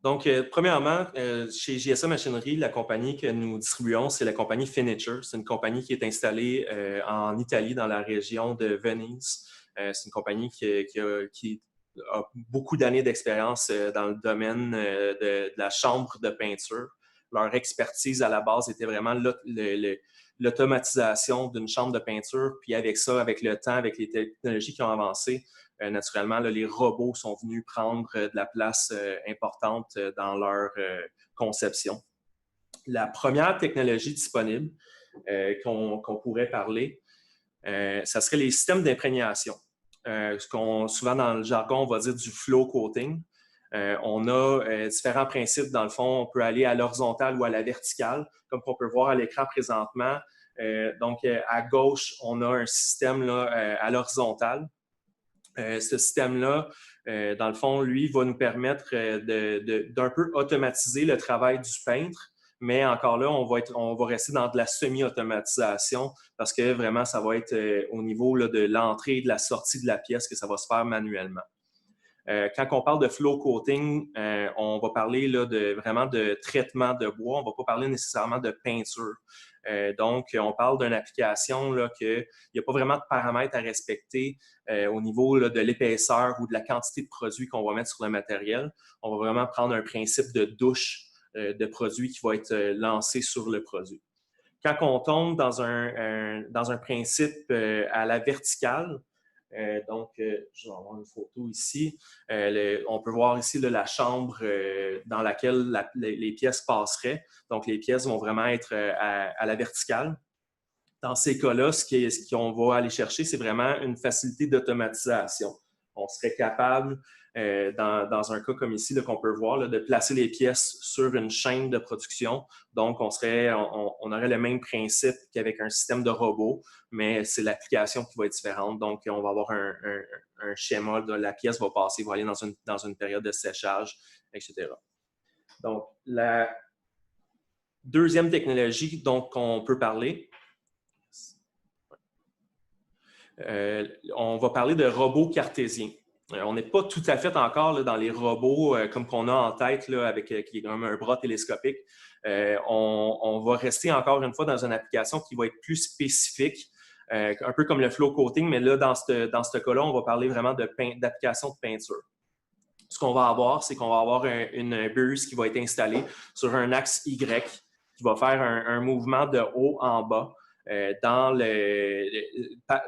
Donc, premièrement, chez JSA Machinerie, la compagnie que nous distribuons, c'est la compagnie Finiture. C'est une compagnie qui est installée en Italie, dans la région de Venise. C'est une compagnie qui a beaucoup d'années d'expérience dans le domaine de la chambre de peinture. Leur expertise à la base était vraiment l'automatisation d'une chambre de peinture. Puis avec ça, avec le temps, avec les technologies qui ont avancé, naturellement, là, les robots sont venus prendre de la place importante dans leur conception. La première technologie disponible qu'on pourrait parler, ça serait les systèmes d'imprégnation. Souvent dans le jargon, on va dire du flow coating. On a différents principes. Dans le fond, on peut aller à l'horizontale ou à la verticale, comme on peut voir à l'écran présentement. Donc, à gauche, on a un système là, à l'horizontale. Ce système-là, dans le fond, lui, va nous permettre d'un peu automatiser le travail du peintre, mais encore là, on va rester dans de la semi-automatisation parce que vraiment, ça va être au niveau là, de l'entrée et de la sortie de la pièce que ça va se faire manuellement. Quand on parle de flow coating, on va parler là, vraiment de traitement de bois. On ne va pas parler nécessairement de peinture. Donc, on parle d'une application là, qu'il n'y a pas vraiment de paramètres à respecter au niveau là, de l'épaisseur ou de la quantité de produits qu'on va mettre sur le matériel. On va vraiment prendre un principe de douche de produits qui va être lancé sur le produit. Quand on tombe dans un principe à la verticale, donc, je vais avoir une photo ici. On peut voir ici là, la chambre dans laquelle les pièces passeraient. Donc, les pièces vont vraiment être à la verticale. Dans ces cas-là, ce qu'on va aller chercher, c'est vraiment une facilité d'automatisation. On serait capable, dans un cas comme ici, qu'on peut voir, là, de placer les pièces sur une chaîne de production. Donc, on aurait le même principe qu'avec un système de robot, mais c'est l'application qui va être différente. Donc, on va avoir un schéma, de la pièce va passer, va aller dans une période de séchage, etc. Donc, la deuxième technologie dont on peut parler, on va parler de robots cartésiens. On n'est pas tout à fait encore là, dans les robots comme qu'on a en tête là, avec qui est comme un bras télescopique. On va rester encore une fois dans une application qui va être plus spécifique, un peu comme le flow coating, mais là, dans ce cas-là, on va parler vraiment d'application de peinture. Ce qu'on va avoir, c'est qu'on va avoir une buse qui va être installée sur un axe Y qui va faire un mouvement de haut en bas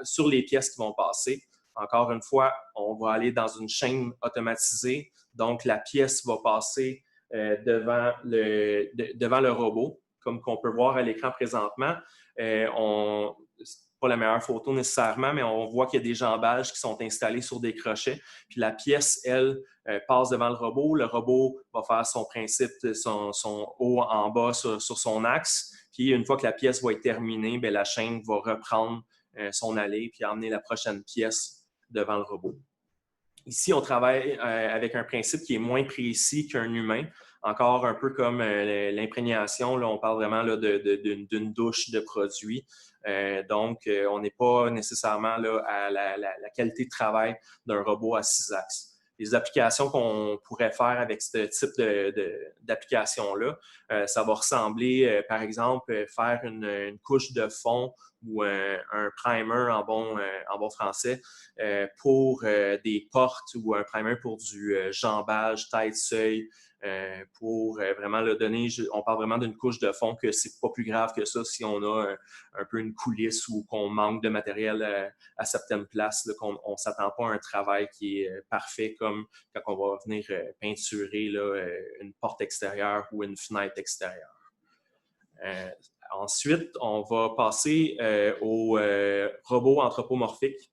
sur les pièces qui vont passer. Encore une fois, on va aller dans une chaîne automatisée. Donc, la pièce va passer devant le robot, comme qu'on peut voir à l'écran présentement. C'est pas la meilleure photo nécessairement, mais on voit qu'il y a des jambages qui sont installés sur des crochets. Puis la pièce, elle, passe devant le robot. Le robot va faire son principe, son haut en bas sur son axe. Puis une fois que la pièce va être terminée, bien, la chaîne va reprendre son allée puis emmener la prochaine pièce devant le robot. Ici, on travaille avec un principe qui est moins précis qu'un humain. Encore un peu comme l'imprégnation, là, on parle vraiment là, d'une douche de produits. Donc, on n'est pas nécessairement là, à la qualité de travail d'un robot à 6 axes. Les applications qu'on pourrait faire avec ce type d'application-là, ça va ressembler, par exemple, faire une couche de fond ou un primer en bon français pour des portes ou un primer pour du jambage, tête-seuil, pour vraiment le donner. On parle vraiment d'une couche de fond que c'est pas plus grave que ça si on a un peu une coulisse ou qu'on manque de matériel à certaines places, là, qu'on ne s'attend pas à un travail qui est parfait comme quand on va venir peinturer là, une porte extérieure ou une fenêtre extérieure. Ensuite, on va passer aux robots anthropomorphiques.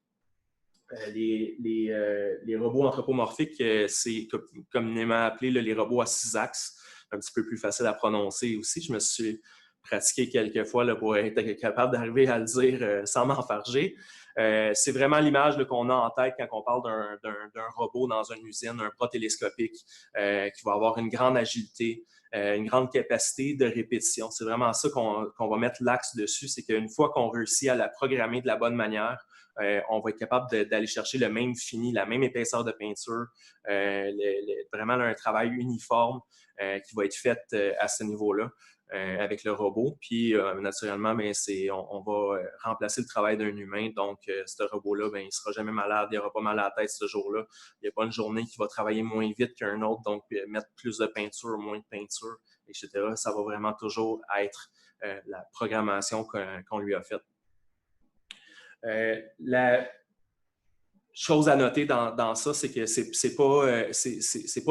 Les robots anthropomorphiques, c'est communément appelé là, les robots à 6 axes, un petit peu plus facile à prononcer aussi. Je me suis pratiqué quelques fois là, pour être capable d'arriver à le dire sans m'enfarger. C'est vraiment l'image qu'on a en tête quand on parle d'un robot dans une usine, un bras télescopique qui va avoir une grande agilité, une grande capacité de répétition. C'est vraiment ça qu'on va mettre l'axe dessus, c'est qu'une fois qu'on réussit à la programmer de la bonne manière, on va être capable d'aller chercher le même fini, la même épaisseur de peinture, vraiment là, un travail uniforme qui va être fait à ce niveau-là. Avec le robot. Puis, naturellement, ben, on va remplacer le travail d'un humain. Donc, ce robot-là, ben, il ne sera jamais malade, il n'aura pas mal à la tête ce jour-là. Il n'y a pas une journée qui va travailler moins vite qu'un autre, donc mettre plus de peinture, moins de peinture, etc. Ça va vraiment toujours être la programmation qu'on lui a faite. La chose à noter dans ça, c'est que c'est pas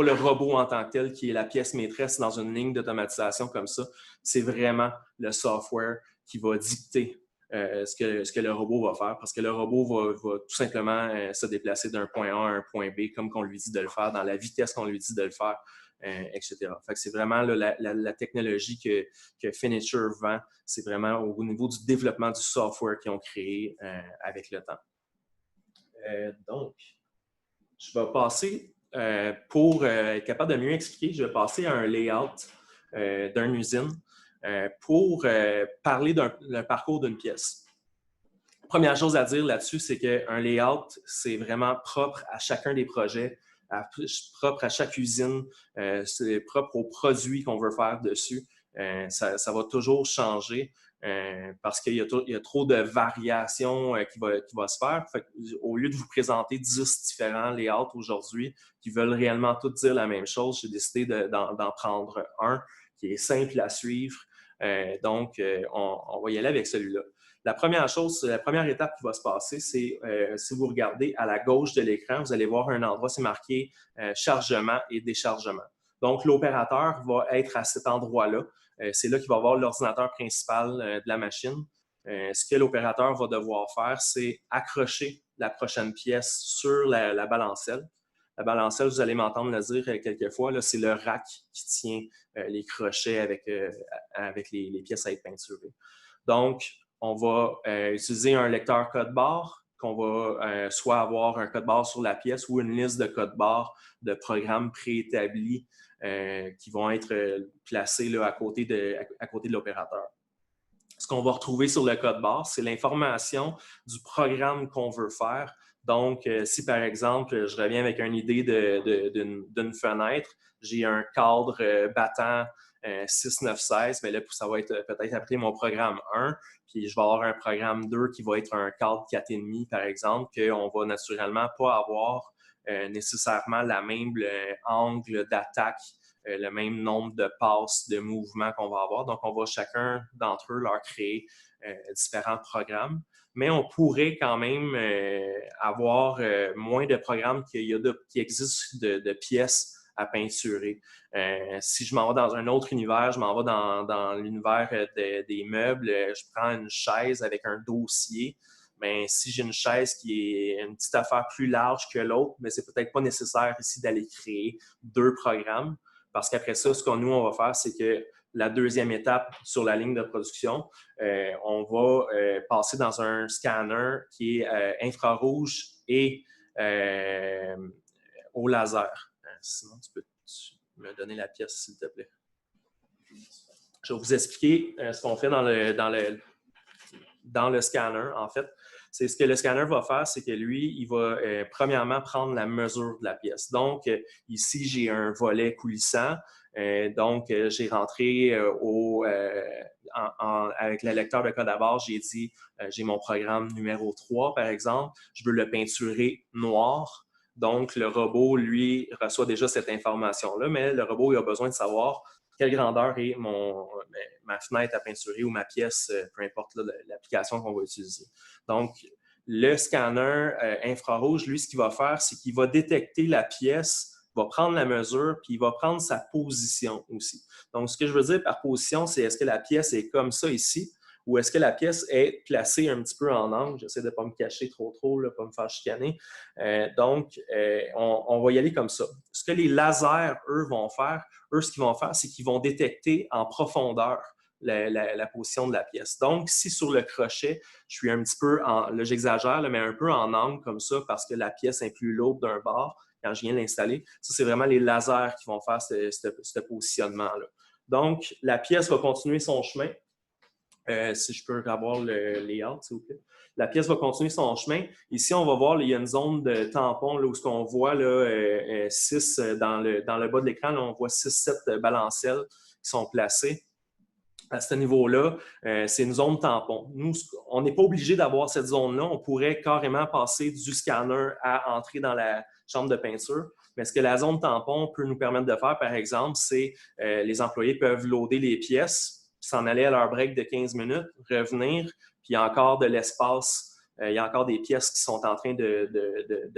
le robot en tant que tel qui est la pièce maîtresse dans une ligne d'automatisation comme ça. C'est vraiment le software qui va dicter ce que le robot va faire, parce que le robot va tout simplement se déplacer d'un point A à un point B comme qu'on lui dit de le faire, dans la vitesse qu'on lui dit de le faire, etc. Fait que c'est vraiment là, la technologie que Finisher vend, c'est vraiment au niveau du développement du software qu'ils ont créé avec le temps. Donc, je vais passer, pour être capable de mieux expliquer, je vais passer à un layout d'une usine pour parler d'un parcours d'une pièce. Première chose à dire là-dessus, c'est qu'un layout, c'est vraiment propre à chacun des projets, propre à chaque usine, c'est propre aux produits qu'on veut faire dessus. Ça va toujours changer. Parce qu'il y a trop de variations qui va se faire. Fait au lieu de vous présenter 10 différents layouts aujourd'hui qui veulent réellement tous dire la même chose, j'ai décidé d'en prendre un qui est simple à suivre. Donc, on va y aller avec celui-là. La première étape qui va se passer, c'est si vous regardez à la gauche de l'écran, vous allez voir un endroit, c'est marqué chargement et déchargement. Donc, l'opérateur va être à cet endroit-là. C'est là qu'il va avoir l'ordinateur principal de la machine. Ce que l'opérateur va devoir faire, c'est accrocher la prochaine pièce sur la balancelle. La balancelle, vous allez m'entendre le dire quelques fois, c'est le rack qui tient les crochets avec les pièces à être peinturées. Donc, on va utiliser un lecteur code-barre, qu'on va soit avoir un code-barre sur la pièce ou une liste de code-barres de programmes préétablis qui vont être placés là, à côté de l'opérateur. Ce qu'on va retrouver sur le code-barre, c'est l'information du programme qu'on veut faire. Donc, si par exemple, je reviens avec une idée d'une fenêtre, j'ai un cadre battant 6916, mais là, ça va être peut-être appelé mon programme 1, puis je vais avoir un programme 2 qui va être un cadre 4,5, par exemple, qu'on va naturellement pas avoir nécessairement la même angle d'attaque, le même nombre de passes, de mouvements qu'on va avoir. Donc, on va chacun d'entre eux leur créer différents programmes. Mais on pourrait quand même avoir moins de programmes qui existent de pièces à peinturer. Si je m'en vais dans un autre univers, je m'en vais dans l'univers des meubles, je prends une chaise avec un dossier. Mais si j'ai une chaise qui est une petite affaire plus large que l'autre, mais c'est peut-être pas nécessaire ici d'aller créer 2 programmes. Parce qu'après ça, ce que nous, on va faire, c'est que la deuxième étape sur la ligne de production, on va passer dans un scanner qui est infrarouge et au laser. Sinon, tu peux me donner la pièce, s'il te plaît. Je vais vous expliquer ce qu'on fait dans le scanner, en fait. C'est ce que le scanner va faire, c'est que lui, il va premièrement prendre la mesure de la pièce. Donc, ici, j'ai un volet coulissant. Donc, j'ai rentré avec le lecteur de code à base, j'ai dit, j'ai mon programme numéro 3, par exemple. Je veux le peinturer noir. Donc, le robot, lui, reçoit déjà cette information-là, mais le robot, il a besoin de savoir quelle grandeur est ma fenêtre à peinturer ou ma pièce, peu importe l'application qu'on va utiliser. Donc, le scanner infrarouge, lui, ce qu'il va faire, c'est qu'il va détecter la pièce, va prendre la mesure, puis il va prendre sa position aussi. Donc, ce que je veux dire par position, c'est est-ce que la pièce est comme ça ici, ou est-ce que la pièce est placée un petit peu en angle? J'essaie de ne pas me cacher trop, là, pas me faire chicaner. Donc, on va y aller comme ça. Ce que les lasers, eux, vont faire, ce qu'ils vont faire, c'est qu'ils vont détecter en profondeur la position de la pièce. Donc, si sur le crochet, je suis un petit peu, là j'exagère, mais un peu en angle comme ça parce que la pièce est plus lourde d'un bord quand je viens de l'installer, ça, c'est vraiment les lasers qui vont faire ce positionnement-là. Donc, la pièce va continuer son chemin. Si je peux avoir le layout, s'il vous plaît. La pièce va continuer son chemin. Ici, on va voir, il y a une zone de tampon là, où on voit là, 6 dans le bas de l'écran, on voit 6-7 balancelles qui sont placées. À ce niveau-là, c'est une zone tampon. Nous, on n'est pas obligé d'avoir cette zone-là. On pourrait carrément passer du scanner à entrer dans la chambre de peinture. Mais ce que la zone tampon peut nous permettre de faire, par exemple, c'est les employés peuvent loader les pièces, s'en aller à leur break de 15 minutes, revenir, puis il y a encore de l'espace. Il y a encore des pièces qui sont en train de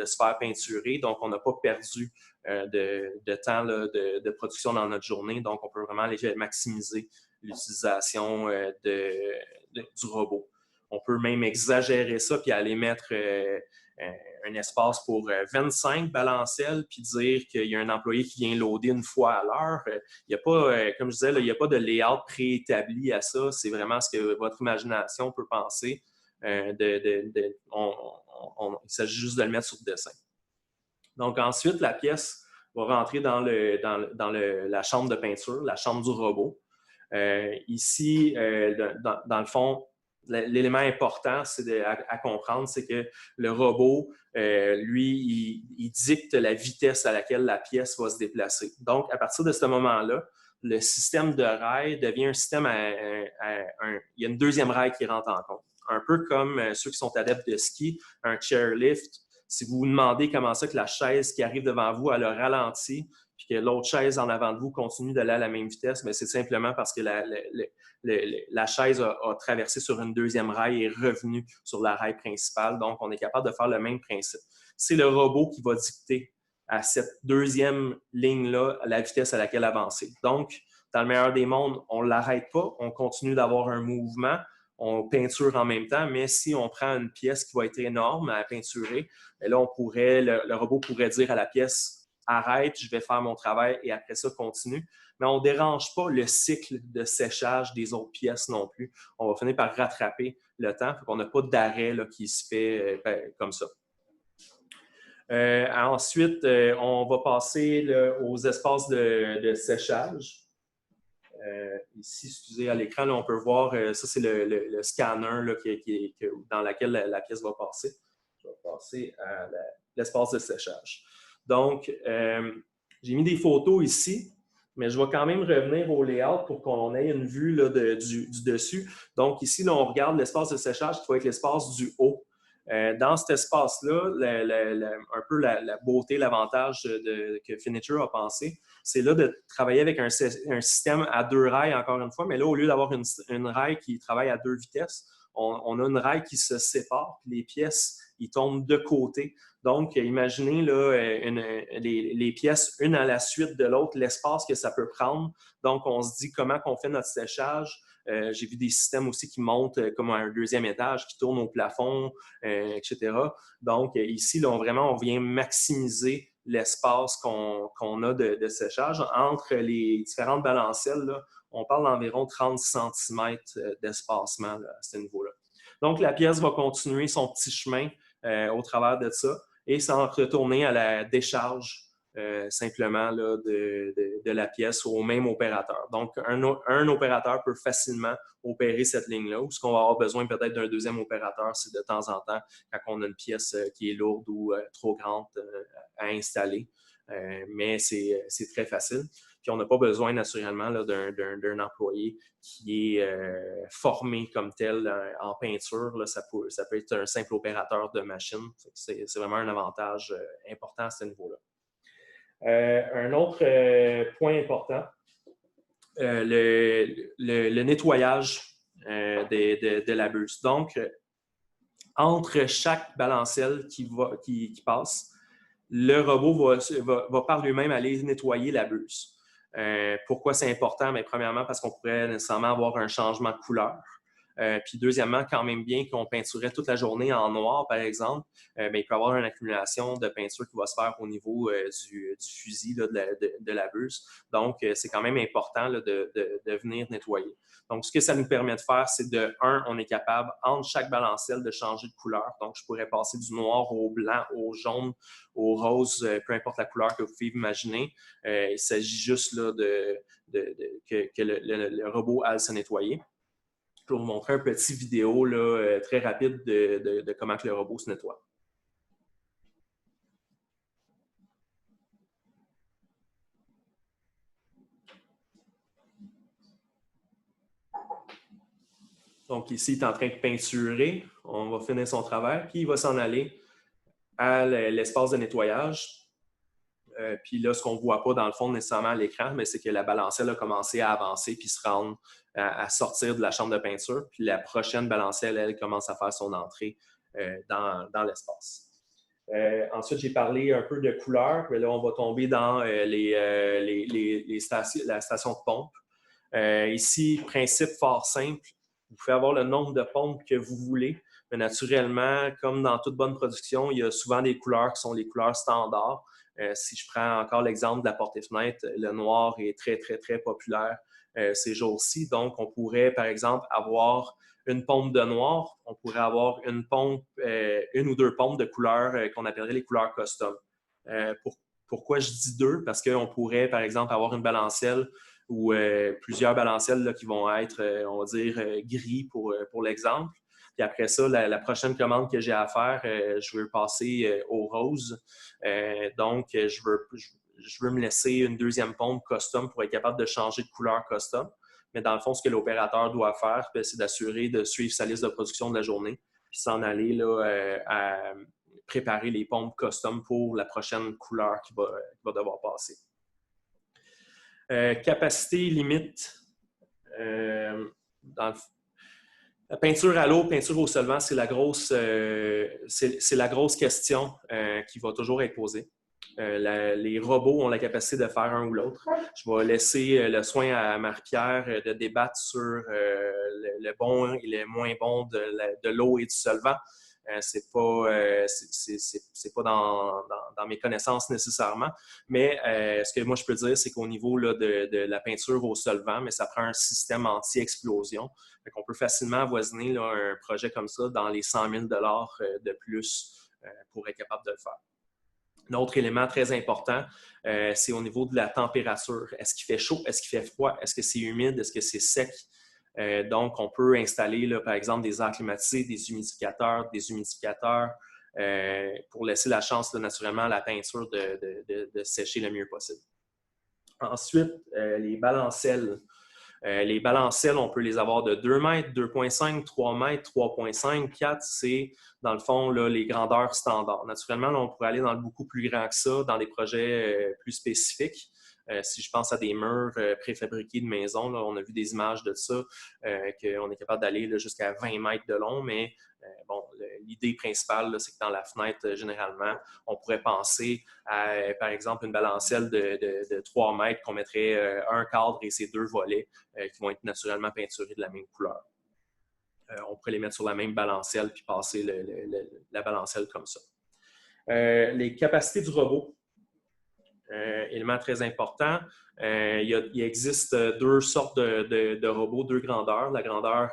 se faire peinturer. Donc, on n'a pas perdu de temps là, de production dans notre journée. Donc, on peut vraiment les maximiser l'utilisation du robot. On peut même exagérer ça puis aller mettre un espace pour 25 balancelles puis dire qu'il y a un employé qui vient loader une fois à l'heure. Il n'y a pas, comme je disais, là, il n'y a pas de layout préétabli à ça. C'est vraiment ce que votre imagination peut penser. Il s'agit juste de le mettre sur le dessin. Donc ensuite, la pièce va rentrer dans la chambre de peinture, la chambre du robot. Ici, dans le fond, l'élément important à comprendre, c'est que le robot, lui, il dicte la vitesse à laquelle la pièce va se déplacer. Donc, à partir de ce moment-là, le système de rail devient un système il y a une deuxième rail qui rentre en compte. Un peu comme ceux qui sont adeptes de ski, un chairlift. Si vous vous demandez comment ça que la chaise qui arrive devant vous, elle a ralenti, puis que l'autre chaise en avant de vous continue d'aller à la même vitesse, mais c'est simplement parce que la chaise a traversé sur une deuxième rail et est revenue sur la rail principale. Donc, on est capable de faire le même principe. C'est le robot qui va dicter à cette deuxième ligne-là la vitesse à laquelle avancer. Donc, dans le meilleur des mondes, on ne l'arrête pas, on continue d'avoir un mouvement, on peinture en même temps, mais si on prend une pièce qui va être énorme à peinturer, là, le robot pourrait dire à la pièce « Arrête, je vais faire mon travail et après ça, continue ». Mais on ne dérange pas le cycle de séchage des autres pièces non plus. On va finir par rattraper le temps, on n'a pas d'arrêt qui se fait comme ça. Ensuite, on va passer aux espaces de séchage. Ici, excusez, à l'écran, on peut voir, ça c'est le scanner là, dans lequel la pièce va passer. Je vais passer à l'espace de séchage. Donc, j'ai mis des photos ici, mais je vais quand même revenir au layout pour qu'on ait une vue là, du dessus. Donc, ici, là, on regarde l'espace de séchage qui va être l'espace du haut. Dans cet espace-là, un peu la beauté, l'avantage que Finisher a pensé, c'est là de travailler avec un système à 2 rails, encore une fois, mais là, au lieu d'avoir une rail qui travaille à 2 vitesses, on a une rail qui se sépare, puis les pièces, ils tombent de côté. Donc, imaginez là, les pièces, une à la suite de l'autre, l'espace que ça peut prendre. Donc, on se dit comment on fait notre séchage. J'ai vu des systèmes aussi qui montent comme à un deuxième étage, qui tournent au plafond, etc. Donc, ici, là, on vient maximiser l'espace qu'on a de séchage. Entre les différentes balancelles, là, on parle d'environ 30 cm d'espacement à ce niveau-là. Donc, la pièce va continuer son petit chemin au travers de ça et s'en retourner à la décharge simplement là, de la pièce au même opérateur. Donc, un opérateur peut facilement opérer cette ligne-là. Ou ce qu'on va avoir besoin peut-être d'un deuxième opérateur, c'est de temps en temps, quand on a une pièce qui est lourde ou trop grande à installer. Mais c'est très facile. Puis on n'a pas besoin naturellement d'un employé qui est formé comme tel en peinture. Là, ça peut être un simple opérateur de machine. C'est vraiment un avantage important à ce niveau-là. Un autre point important, le nettoyage de la buse. Donc, entre chaque balancelle qui passe, le robot va par lui-même aller nettoyer la buse. Pourquoi c'est important? Bien, premièrement, parce qu'on pourrait nécessairement avoir un changement de couleur. Puis deuxièmement, quand même bien qu'on peinturait toute la journée en noir, par exemple, bien, il peut y avoir une accumulation de peinture qui va se faire au niveau du fusil là, de la buse. Donc, c'est quand même important là, de venir nettoyer. Donc, ce que ça nous permet de faire, c'est on est capable, entre chaque balancelle, de changer de couleur. Donc, je pourrais passer du noir au blanc, au jaune, au rose, peu importe la couleur que vous pouvez imaginer. Il s'agit juste là, que le robot aille se nettoyer. Je vais vous montrer un petit vidéo là, très rapide de comment que le robot se nettoie. Donc ici, il est en train de peinturer. On va finir son travail, puis il va s'en aller à l'espace de nettoyage. Puis là, ce qu'on ne voit pas dans le fond nécessairement à l'écran, mais c'est que la balancelle a commencé à avancer puis se rendre à sortir de la chambre de peinture. Puis la prochaine balancelle, elle, commence à faire son entrée dans l'espace. Ensuite, j'ai parlé un peu de couleurs. Mais là, on va tomber dans la station de pompe. Ici, principe fort simple. Vous pouvez avoir le nombre de pompes que vous voulez, mais naturellement, comme dans toute bonne production, il y a souvent des couleurs qui sont les couleurs standards. Si je prends encore l'exemple de la porte-fenêtre, le noir est très, très, très populaire ces jours-ci. Donc, on pourrait, par exemple, avoir une pompe de noir. On pourrait avoir une ou deux pompes de couleurs qu'on appellerait les couleurs custom. Pourquoi je dis deux? Parce qu'on pourrait, par exemple, avoir une balancelle ou plusieurs balancelles là, qui vont être, on va dire, gris pour l'exemple. Puis après ça, la prochaine commande que j'ai à faire, je veux passer au rose. Donc, je veux me laisser une deuxième pompe custom pour être capable de changer de couleur custom. Mais dans le fond, ce que l'opérateur doit faire, c'est d'assurer de suivre sa liste de production de la journée puis s'en aller là, à préparer les pompes custom pour la prochaine couleur qui va devoir passer. Capacité limite. La peinture à l'eau, peinture au solvant, c'est la grosse question qui va toujours être posée. Les robots ont la capacité de faire un ou l'autre. Je vais laisser le soin à Marie-Pierre de débattre sur le bon et le moins bon de l'eau et du solvant. C'est pas dans mes connaissances nécessairement, mais ce que moi je peux dire, c'est qu'au niveau là, de la peinture au solvant, mais ça prend un système anti-explosion. On peut facilement avoisiner là, un projet comme ça dans les 100 000 $ de plus pour être capable de le faire. Un autre élément très important, c'est au niveau de la température. Est-ce qu'il fait chaud? Est-ce qu'il fait froid? Est-ce que c'est humide? Est-ce que c'est sec? Donc, on peut installer, là, par exemple, des airs climatisés, des humidificateurs pour laisser la chance, là, naturellement, à la peinture de sécher le mieux possible. Ensuite, les balancelles. Les balancelles, on peut les avoir de 2 mètres, 2,5, 3 mètres, 3,5, 4. C'est, dans le fond, là, les grandeurs standards. Naturellement, là, on pourrait aller dans le beaucoup plus grand que ça, dans des projets plus spécifiques. Si je pense à des murs préfabriqués de maison, là, on a vu des images de ça, qu'on est capable d'aller jusqu'à 20 mètres de long, mais bon, l'idée principale, c'est que dans la fenêtre, généralement, on pourrait penser à, par exemple, une balancelle de 3 mètres qu'on mettrait un cadre et ses deux volets qui vont être naturellement peinturés de la même couleur. On pourrait les mettre sur la même balancelle puis passer la balancelle comme ça. Les capacités du robot. Élément très important. Il existe deux sortes de robots, deux grandeurs. La grandeur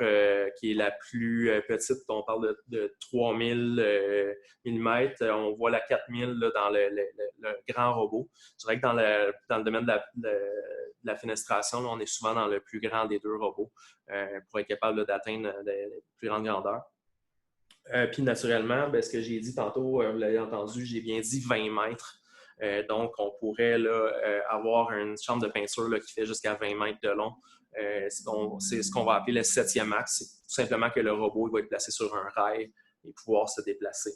qui est la plus petite, on parle de 3000 mm. On voit la 4000 là, dans le grand robot. Je dirais que dans le domaine de la fenestration, là, on est souvent dans le plus grand des deux robots pour être capable d'atteindre les plus grandes grandeurs. Puis naturellement, bien, ce que j'ai dit tantôt, vous l'avez entendu, j'ai bien dit 20 mètres. Donc, on pourrait là, avoir une chambre de peinture là, qui fait jusqu'à 20 mètres de long. C'est ce qu'on va appeler le 7e axe. C'est tout simplement que le robot il va être placé sur un rail et pouvoir se déplacer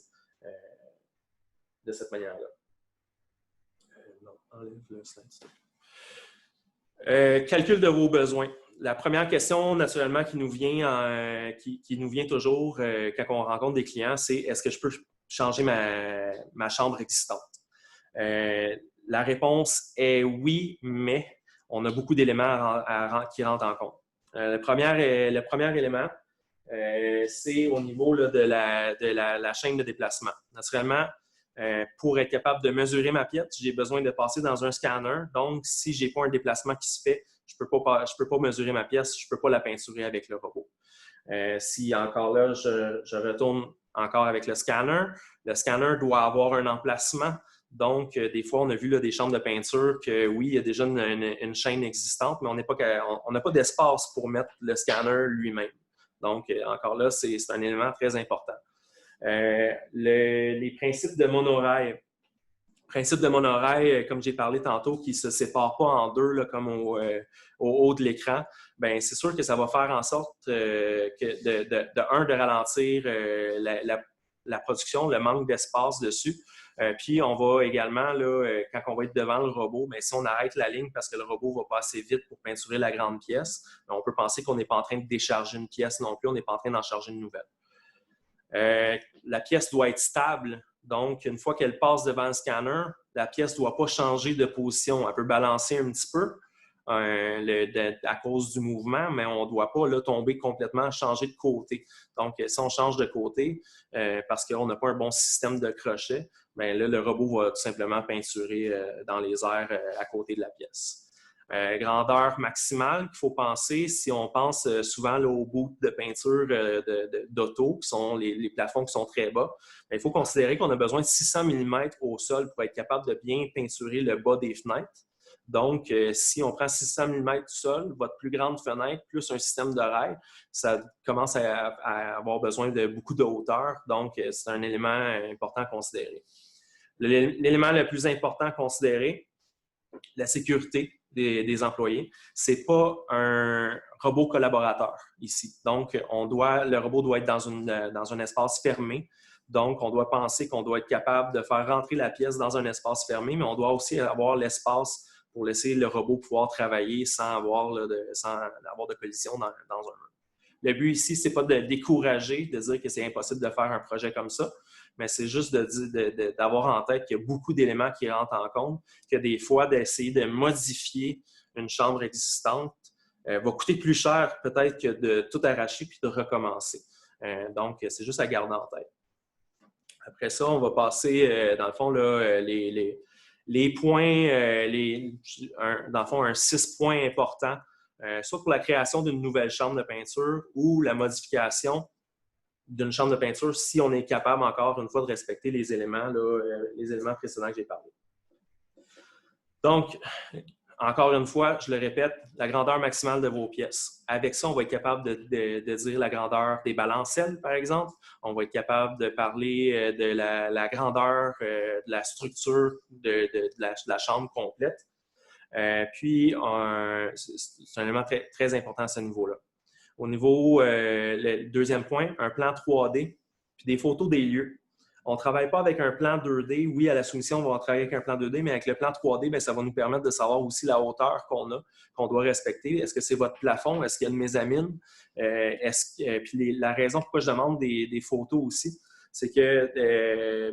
de cette manière-là. Non, enlève le slide. Calcul de vos besoins. La première question, naturellement, qui nous vient toujours quand on rencontre des clients, c'est est-ce que je peux changer ma chambre existante? La réponse est oui, mais on a beaucoup d'éléments qui rentrent en compte. Le premier élément, c'est au niveau là, de la chaîne de déplacement. Naturellement, pour être capable de mesurer ma pièce, j'ai besoin de passer dans un scanner. Donc, si je n'ai pas un déplacement qui se fait, je ne peux pas mesurer ma pièce, je ne peux pas la peinturer avec le robot. Si encore là, je retourne encore avec le scanner doit avoir un emplacement. Donc, des fois, on a vu là, des chambres de peinture que oui, il y a déjà une chaîne existante, mais on n'a pas d'espace pour mettre le scanner lui-même. Donc, encore là, c'est un élément très important. Les principes de monorail. Principe de monorail, comme j'ai parlé tantôt, qui ne se sépare pas en deux, là, comme au haut de l'écran, ben c'est sûr que ça va faire en sorte de ralentir la production, le manque d'espace dessus. Puis, on va également, là, quand on va être devant le robot, bien, si on arrête la ligne parce que le robot va pas assez vite pour peinturer la grande pièce, bien, on peut penser qu'on n'est pas en train de décharger une pièce non plus, on n'est pas en train d'en charger une nouvelle. La pièce doit être stable. Donc, une fois qu'elle passe devant le scanner, la pièce ne doit pas changer de position. Elle peut balancer un petit peu à cause du mouvement, mais on ne doit pas là, tomber complètement, changer de côté. Donc, si on change de côté parce qu'on n'a pas un bon système de crochet, bien là, le robot va tout simplement peinturer dans les airs à côté de la pièce. Grandeur maximale qu'il faut penser, si on pense souvent là, aux bouts de peinture d'auto, qui sont les plafonds qui sont très bas, bien, il faut considérer qu'on a besoin de 600 mm au sol pour être capable de bien peinturer le bas des fenêtres. Donc, si on prend 600 mm du sol, votre plus grande fenêtre plus un système de rail, ça commence à avoir besoin de beaucoup de hauteur. Donc, c'est un élément important à considérer. L'élément le plus important à considérer, la sécurité des employés. Ce n'est pas un robot collaborateur ici. Donc, le robot doit être dans un espace fermé. Donc, on doit penser qu'on doit être capable de faire rentrer la pièce dans un espace fermé, mais on doit aussi avoir l'espace pour laisser le robot pouvoir travailler sans avoir de collision dans un mur. Le but ici, ce n'est pas de décourager, de dire que c'est impossible de faire un projet comme ça, mais c'est juste d'avoir en tête qu'il y a beaucoup d'éléments qui rentrent en compte, que des fois, d'essayer de modifier une chambre existante va coûter plus cher peut-être que de tout arracher puis de recommencer. Donc, c'est juste à garder en tête. Après ça, on va passer, dans le fond, là, les points, dans le fond, un 6 points importants, soit pour la création d'une nouvelle chambre de peinture ou la modification d'une chambre de peinture si on est capable, encore une fois, de respecter les éléments précédents que j'ai parlé. Donc, encore une fois, je le répète, la grandeur maximale de vos pièces. Avec ça, on va être capable de dire la grandeur des balancelles, par exemple. On va être capable de parler de la grandeur de la structure de la chambre complète. Puis, c'est un élément très, très important à ce niveau-là. Au niveau, le deuxième point, un plan 3D, puis des photos des lieux. On ne travaille pas avec un plan 2D. Oui, à la soumission, on va travailler avec un plan 2D, mais avec le plan 3D, bien, ça va nous permettre de savoir aussi la hauteur qu'on doit respecter. Est-ce que c'est votre plafond? Est-ce qu'il y a une mésamine? Puis la raison pourquoi je demande des photos aussi, c'est que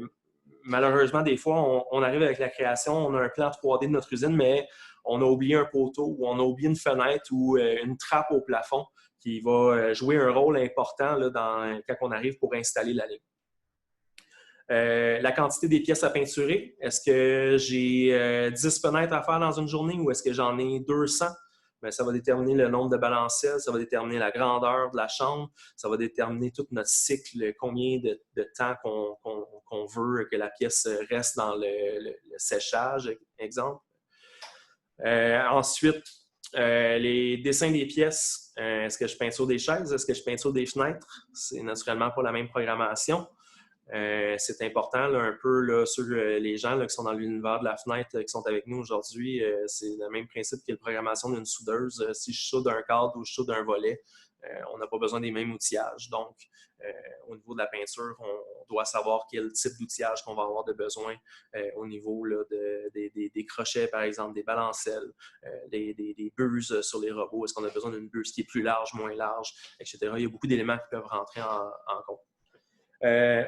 malheureusement, des fois, on arrive avec la création, on a un plan 3D de notre usine, mais on a oublié un poteau ou on a oublié une fenêtre ou une trappe au plafond qui va jouer un rôle important là, quand on arrive pour installer la ligne. La quantité des pièces à peinturer, est-ce que j'ai 10 fenêtres à faire dans une journée ou est-ce que j'en ai 200? Bien, ça va déterminer le nombre de balancelles, ça va déterminer la grandeur de la chambre, ça va déterminer tout notre cycle, combien de temps qu'on veut que la pièce reste dans le séchage, exemple. Ensuite, les dessins des pièces, est-ce que je peinture des chaises? Est-ce que je peinture des fenêtres? C'est naturellement pas la même programmation. C'est important là, un peu là, sur les gens là, qui sont dans l'univers de la fenêtre qui sont avec nous aujourd'hui. C'est le même principe que la programmation d'une soudeuse. Si je soude un cadre ou je soude un volet, on n'a pas besoin des mêmes outillages. Donc, au niveau de la peinture, on doit savoir quel type d'outillage qu'on va avoir de besoin au niveau là, des crochets, par exemple, des balancelles, des buses sur les robots. Est-ce qu'on a besoin d'une buse qui est plus large, moins large, etc. Il y a beaucoup d'éléments qui peuvent rentrer en compte.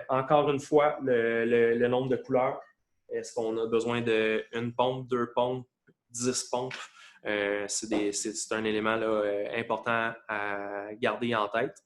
Encore une fois, le nombre de couleurs. Est-ce qu'on a besoin d'une pompe, 2 pompes, 10 pompes? C'est un élément là, important à garder en tête.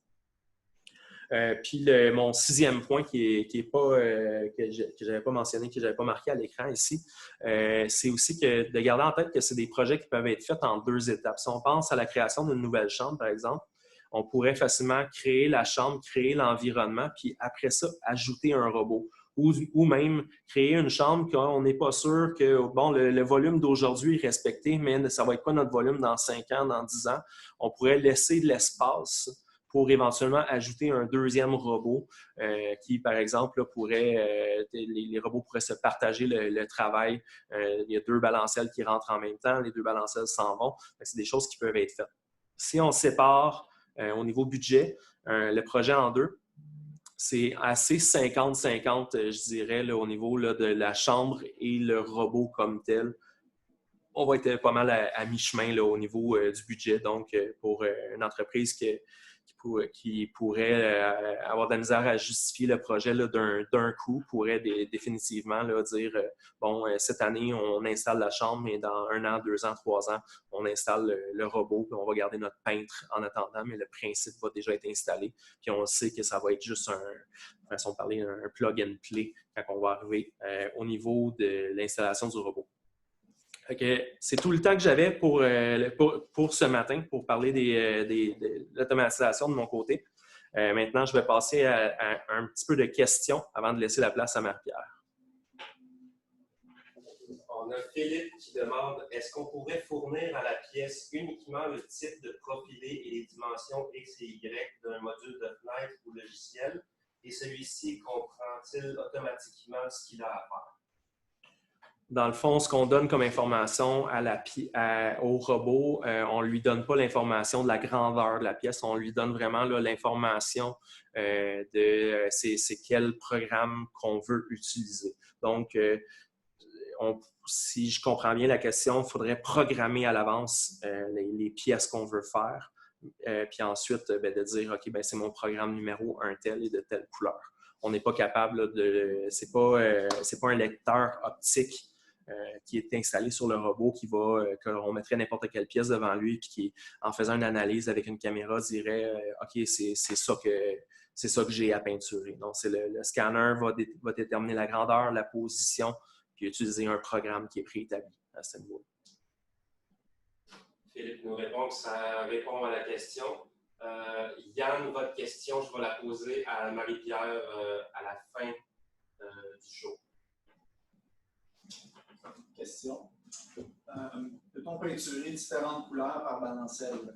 Puis mon 6e point que je n'avais pas mentionné, que je n'avais pas marqué à l'écran ici, c'est aussi de garder en tête que c'est des projets qui peuvent être faits en 2 étapes. Si on pense à la création d'une nouvelle chambre, par exemple, on pourrait facilement créer la chambre, créer l'environnement, puis après ça, ajouter un robot. Ou même créer une chambre qu'on n'est pas sûr que bon, le volume d'aujourd'hui est respecté, mais ça va être quoi notre volume dans 5 ans, dans 10 ans? On pourrait laisser de l'espace pour éventuellement ajouter un deuxième robot qui, par exemple, là, les robots pourraient se partager le travail. Il y a 2 balancelles qui rentrent en même temps, les 2 balancelles s'en vont. C'est des choses qui peuvent être faites. Si on sépare au niveau budget le projet en deux, c'est assez 50-50, je dirais, là, au niveau là, de la chambre et le robot comme tel. On va être pas mal à mi-chemin là, au niveau du budget. Donc, pour une entreprise qui pourrait avoir de la misère à justifier le projet d'un coup, pourrait définitivement là, dire bon, cette année, on installe la chambre, mais dans 1 an, 2 ans, 3 ans, on installe le robot, puis on va garder notre peintre en attendant, mais le principe va déjà être installé. Puis on sait que ça va être juste façon de parler, un plug and play quand on va arriver au niveau de l'installation du robot. Okay. C'est tout le temps que j'avais pour ce matin pour parler de l'automatisation de mon côté. Maintenant, je vais passer à un petit peu de questions avant de laisser la place à Marie-Pierre. On a Philippe qui demande « Est-ce qu'on pourrait fournir à la pièce uniquement le type de profilé et les dimensions X et Y d'un module de fenêtre ou logiciel et celui-ci comprend-il automatiquement ce qu'il a à faire? » Dans le fond, ce qu'on donne comme information au robot, on ne lui donne pas l'information de la grandeur de la pièce, on lui donne vraiment l'information de c'est quel programme qu'on veut utiliser. Donc, si je comprends bien la question, il faudrait programmer à l'avance les pièces qu'on veut faire. Puis ensuite, de dire, OK, c'est mon programme numéro un tel et de telle couleur. On n'est pas capable là, c'est pas un lecteur optique qui est installé sur le robot qu'on mettrait n'importe quelle pièce devant lui et qui, en faisant une analyse avec une caméra, dirait OK, c'est ça que j'ai à peinturer. Donc, le scanner va déterminer la grandeur, la position, puis utiliser un programme qui est préétabli à ce niveau-là. Philippe nous répond que ça répond à la question. Yann, votre question, je vais la poser à Marie-Pierre à la fin du show. Question. Peut-on peinturer différentes couleurs par balancelle?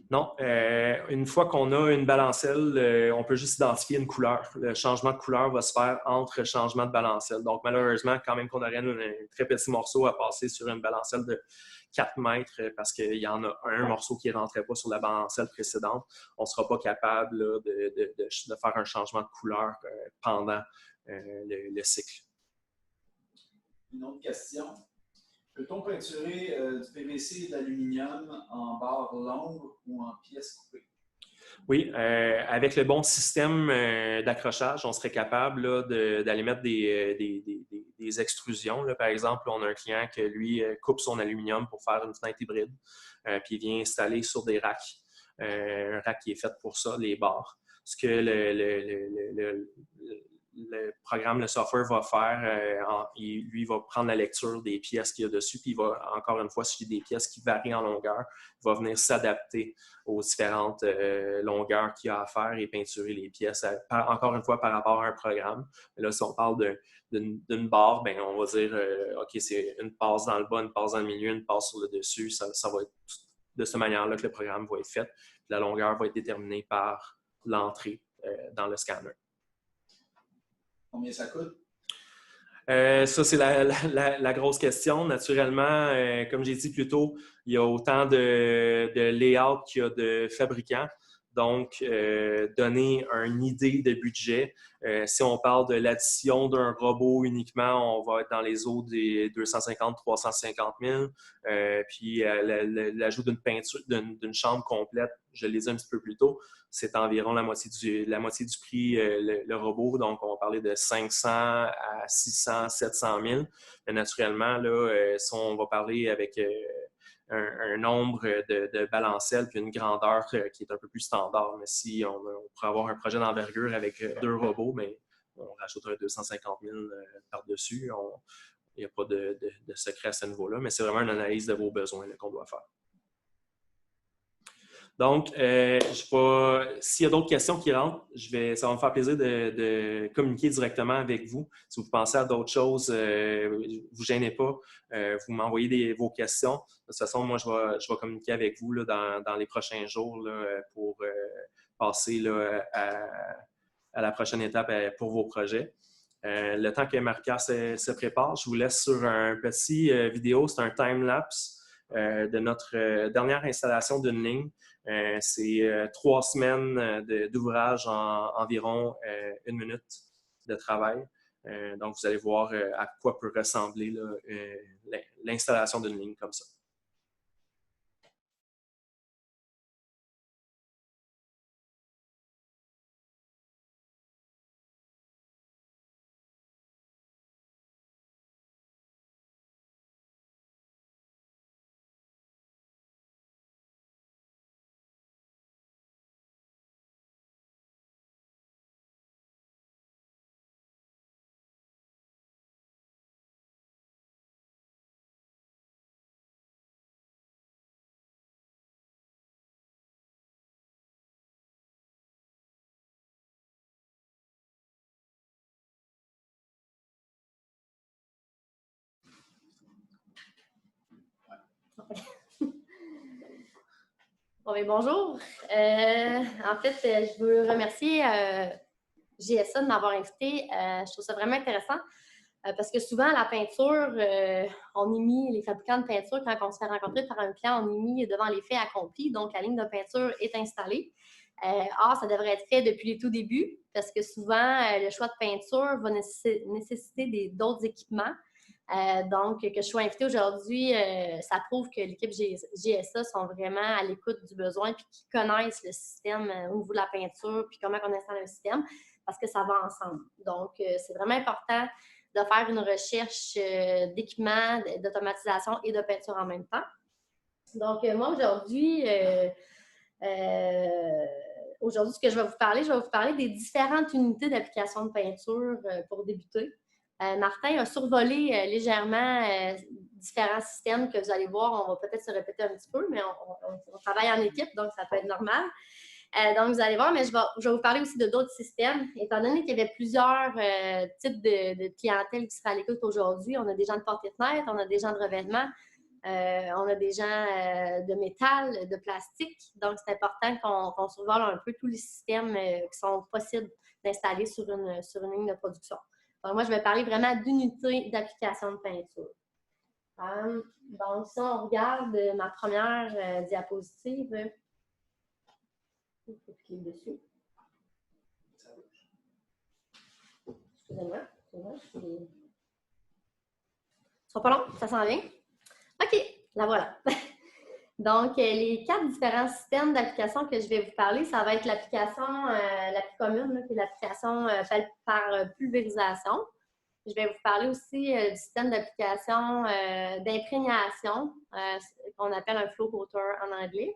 Non. Une fois qu'on a une balancelle, on peut juste identifier une couleur. Le changement de couleur va se faire entre changements de balancelle. Donc, malheureusement, quand même qu'on aurait un très petit morceau à passer sur une balancelle de 4 mètres parce qu'il y en a un morceau qui ne rentrait pas sur la balancelle précédente, on ne sera pas capable là, de faire un changement de couleur pendant le cycle. Une autre question. Peut-on peinturer du PVC et de l'aluminium en barres longues ou en pièces coupées? Oui, avec le bon système d'accrochage, on serait capable d'aller mettre des extrusions. Là. Par exemple, on a un client qui, lui, coupe son aluminium pour faire une fenêtre hybride, puis il vient installer sur des racks. Un rack qui est fait pour ça, les barres. Ce que le programme, le software va faire, lui va prendre la lecture des pièces qu'il y a dessus, puis il va, encore une fois, si il y a des pièces qui varient en longueur, il va venir s'adapter aux différentes longueurs qu'il y a à faire et peinturer les pièces, encore une fois, par rapport à un programme. Mais là, si on parle d'une barre, on va dire, OK, c'est une passe dans le bas, une passe dans le milieu, une passe sur le dessus. Ça va être de cette manière-là que le programme va être fait. Puis la longueur va être déterminée par l'entrée dans le scanner. Combien ça coûte? Ça, c'est la grosse question. Naturellement, comme j'ai dit plus tôt, il y a autant de layout qu'il y a de fabricants. Donc, donner une idée de budget. Si on parle de l'addition d'un robot uniquement, on va être dans les eaux des 250-350 000. Puis, l'ajout d'une peinture, d'une chambre complète, je l'ai dit un petit peu plus tôt, c'est environ la moitié du prix, le robot. Donc, on va parler de 500 à 600, 700 000. Mais naturellement, là, si on va parler avec un nombre de balancelles puis une grandeur qui est un peu plus standard. Mais si on pourrait avoir un projet d'envergure avec 2 robots, mais on rajoute un 250 000 par-dessus. Il n'y a pas de secret à ce niveau-là, mais c'est vraiment une analyse de vos besoins qu'on doit faire. Donc, s'il y a d'autres questions qui rentrent, ça va me faire plaisir de communiquer directement avec vous. Si vous pensez à d'autres choses, ne vous gênez pas. Vous m'envoyez vos questions. De toute façon, moi, je vais communiquer avec vous là, dans les prochains jours là, pour passer là, à la prochaine étape pour vos projets. Le temps que Marika se prépare, je vous laisse sur un petit vidéo, c'est un time-lapse de notre dernière installation d'une ligne. C'est 3 semaines d'ouvrage en environ 1 minute de travail. Donc, vous allez voir à quoi peut ressembler l'installation d'une ligne comme ça. Bon, bonjour. En fait, je veux remercier GSA de m'avoir invité. Je trouve ça vraiment intéressant parce que souvent, la peinture, on est mis, les fabricants de peinture, quand on se fait rencontrer par un client, on est mis devant les faits accomplis. Donc, la ligne de peinture est installée. Or, ça devrait être fait depuis les tout débuts parce que souvent, le choix de peinture va nécessiter d'autres équipements. Donc, que je sois invitée aujourd'hui, ça prouve que l'équipe GSA sont vraiment à l'écoute du besoin puis qu'ils connaissent le système au niveau de la peinture puis comment on installe un système parce que ça va ensemble. Donc, c'est vraiment important de faire une recherche d'équipement, d'automatisation et de peinture en même temps. Donc, moi, aujourd'hui, ce que je vais vous parler des différentes unités d'application de peinture pour débuter. Martin a survolé légèrement différents systèmes que vous allez voir. On va peut-être se répéter un petit peu, mais on travaille en équipe, donc ça peut être normal. Donc, vous allez voir, mais je vais vous parler aussi de d'autres systèmes. Étant donné qu'il y avait plusieurs types de clientèle qui seraient à l'écoute aujourd'hui, on a des gens de porte et fenêtre, on a des gens de revêtement, on a des gens de métal, de plastique. Donc, c'est important qu'on survole un peu tous les systèmes qui sont possibles d'installer sur une ligne de production. Donc, moi, je vais parler vraiment d'unités d'application de peinture. Donc, si on regarde ma première diapositive, il faut cliquer dessus. Excusez-moi. Ce ne sera pas long, ça s'en vient. OK, la voilà. Donc, les 4 différents systèmes d'application que je vais vous parler, ça va être l'application la plus commune, là, qui est l'application faite par pulvérisation. Je vais vous parler aussi du système d'application d'imprégnation, qu'on appelle un flow coater en anglais.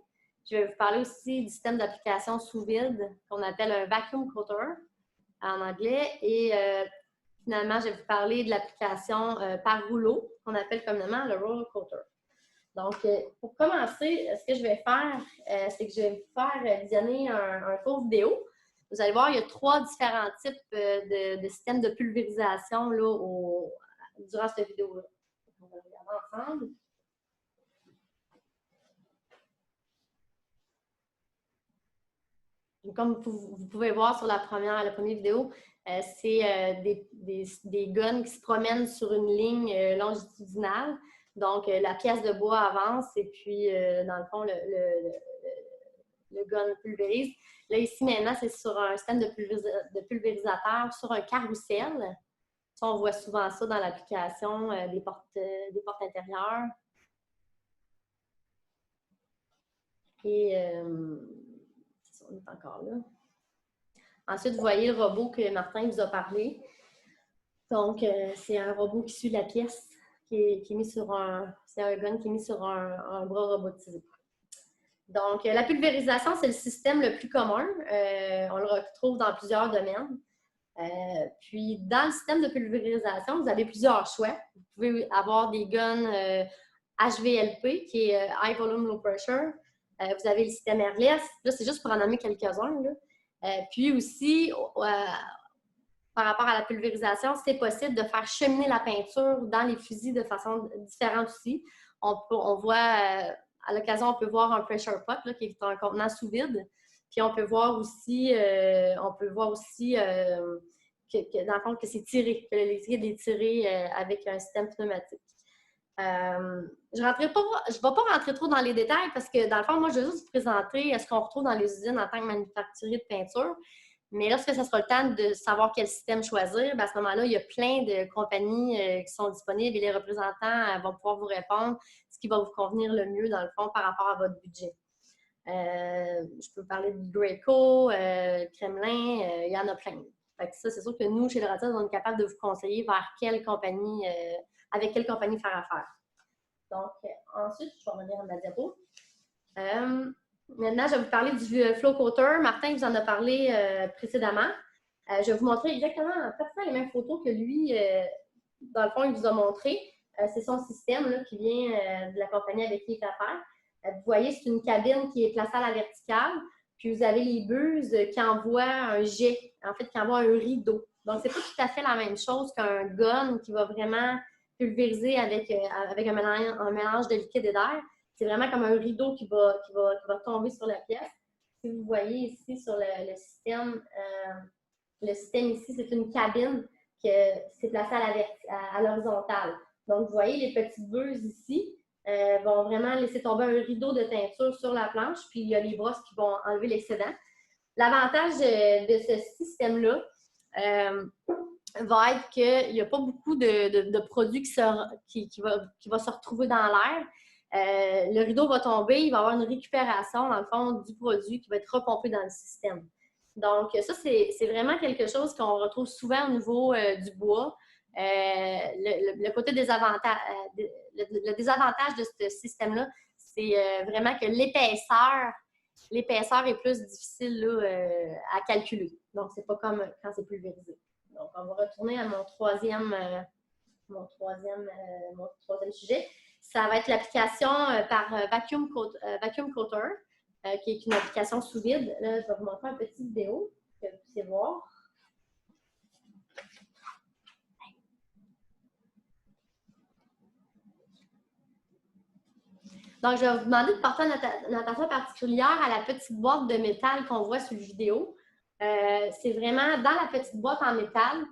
Je vais vous parler aussi du système d'application sous vide, qu'on appelle un vacuum coater en anglais. Et finalement, je vais vous parler de l'application par rouleau, qu'on appelle communément le roller coater. Donc, pour commencer, ce que je vais faire, c'est que je vais vous faire visionner un court vidéo. Vous allez voir, il y a 3 différents types de systèmes de pulvérisation là, durant cette vidéo-là. On va regarder ensemble. Comme vous pouvez voir sur la première vidéo, c'est des guns qui se promènent sur une ligne longitudinale. Donc, la pièce de bois avance et puis, dans le fond, le gun pulvérise. Là, ici, maintenant, c'est sur un système de pulvérisateur sur un carrousel. Ça, on voit souvent ça dans l'application des portes intérieures. Et on est encore là. Ensuite, vous voyez le robot que Martin vous a parlé. Donc, c'est un robot qui suit la pièce qui est mis sur c'est un gun qui est mis sur un bras robotisé. Donc, la pulvérisation, c'est le système le plus commun. On le retrouve dans plusieurs domaines. Puis, dans le système de pulvérisation, vous avez plusieurs choix. Vous pouvez avoir des guns HVLP, qui est High Volume Low Pressure. Vous avez le système airless. Là, c'est juste pour en nommer quelques-uns. Puis aussi, par rapport à la pulvérisation, c'est possible de faire cheminer la peinture dans les fusils de façon différente aussi. On voit, à l'occasion, on peut voir un pressure pot, là, qui est un contenant sous vide. Puis on peut voir aussi, que dans le fond, que c'est tiré, que l'électricité est tirée avec un système pneumatique. Je ne vais pas rentrer trop dans les détails parce que, dans le fond, moi, je vais juste vous présenter ce qu'on retrouve dans les usines en tant que manufacturier de peinture. Mais lorsque ça sera le temps de savoir quel système choisir, bien, à ce moment-là, il y a plein de compagnies qui sont disponibles et les représentants vont pouvoir vous répondre ce qui va vous convenir le mieux, dans le fond, par rapport à votre budget. Je peux vous parler de Graco, Kremlin, il y en a plein. Fait que ça, c'est sûr que nous, chez Laurentides, on est capable de vous conseiller vers quelle compagnie, avec quelle compagnie faire affaire. Donc, ensuite, je vais revenir à ma diapo. Maintenant, je vais vous parler du Flow Coater. Martin vous en a parlé précédemment. Je vais vous montrer exactement pratiquement les mêmes photos que lui, dans le fond, il vous a montré. C'est son système là, qui vient de la compagnie avec qui il fait affaire. Vous voyez, c'est une cabine qui est placée à la verticale. Puis, vous avez les buses qui envoient un jet, en fait, qui envoient un rideau. Donc, c'est pas tout à fait la même chose qu'un gun qui va vraiment pulvériser avec un mélange de liquide et d'air. C'est vraiment comme un rideau qui va tomber sur la pièce. Si vous voyez ici sur le système ici, c'est une cabine qui s'est placée à l'horizontale. Donc, vous voyez, les petites buses ici vont vraiment laisser tomber un rideau de teinture sur la planche, puis il y a les brosses qui vont enlever l'excédent. L'avantage de ce système-là va être qu'il n'y a pas beaucoup de produits qui va se retrouver dans l'air. Le rideau va tomber, il va y avoir une récupération, dans le fond, du produit qui va être repompé dans le système. Donc, ça, c'est vraiment quelque chose qu'on retrouve souvent au niveau du bois. Le côté désavantage, le désavantage de ce système-là, c'est vraiment que l'épaisseur est plus difficile là, à calculer. Donc, c'est pas comme quand c'est pulvérisé. Donc, on va retourner à mon troisième sujet. Ça va être l'application par Vacuum Coater, qui est une application sous vide. Là, je vais vous montrer une petite vidéo que vous puissiez voir. Donc, je vais vous demander de porter une attention particulière à la petite boîte de métal qu'on voit sur la vidéo. C'est vraiment dans la petite boîte en métal.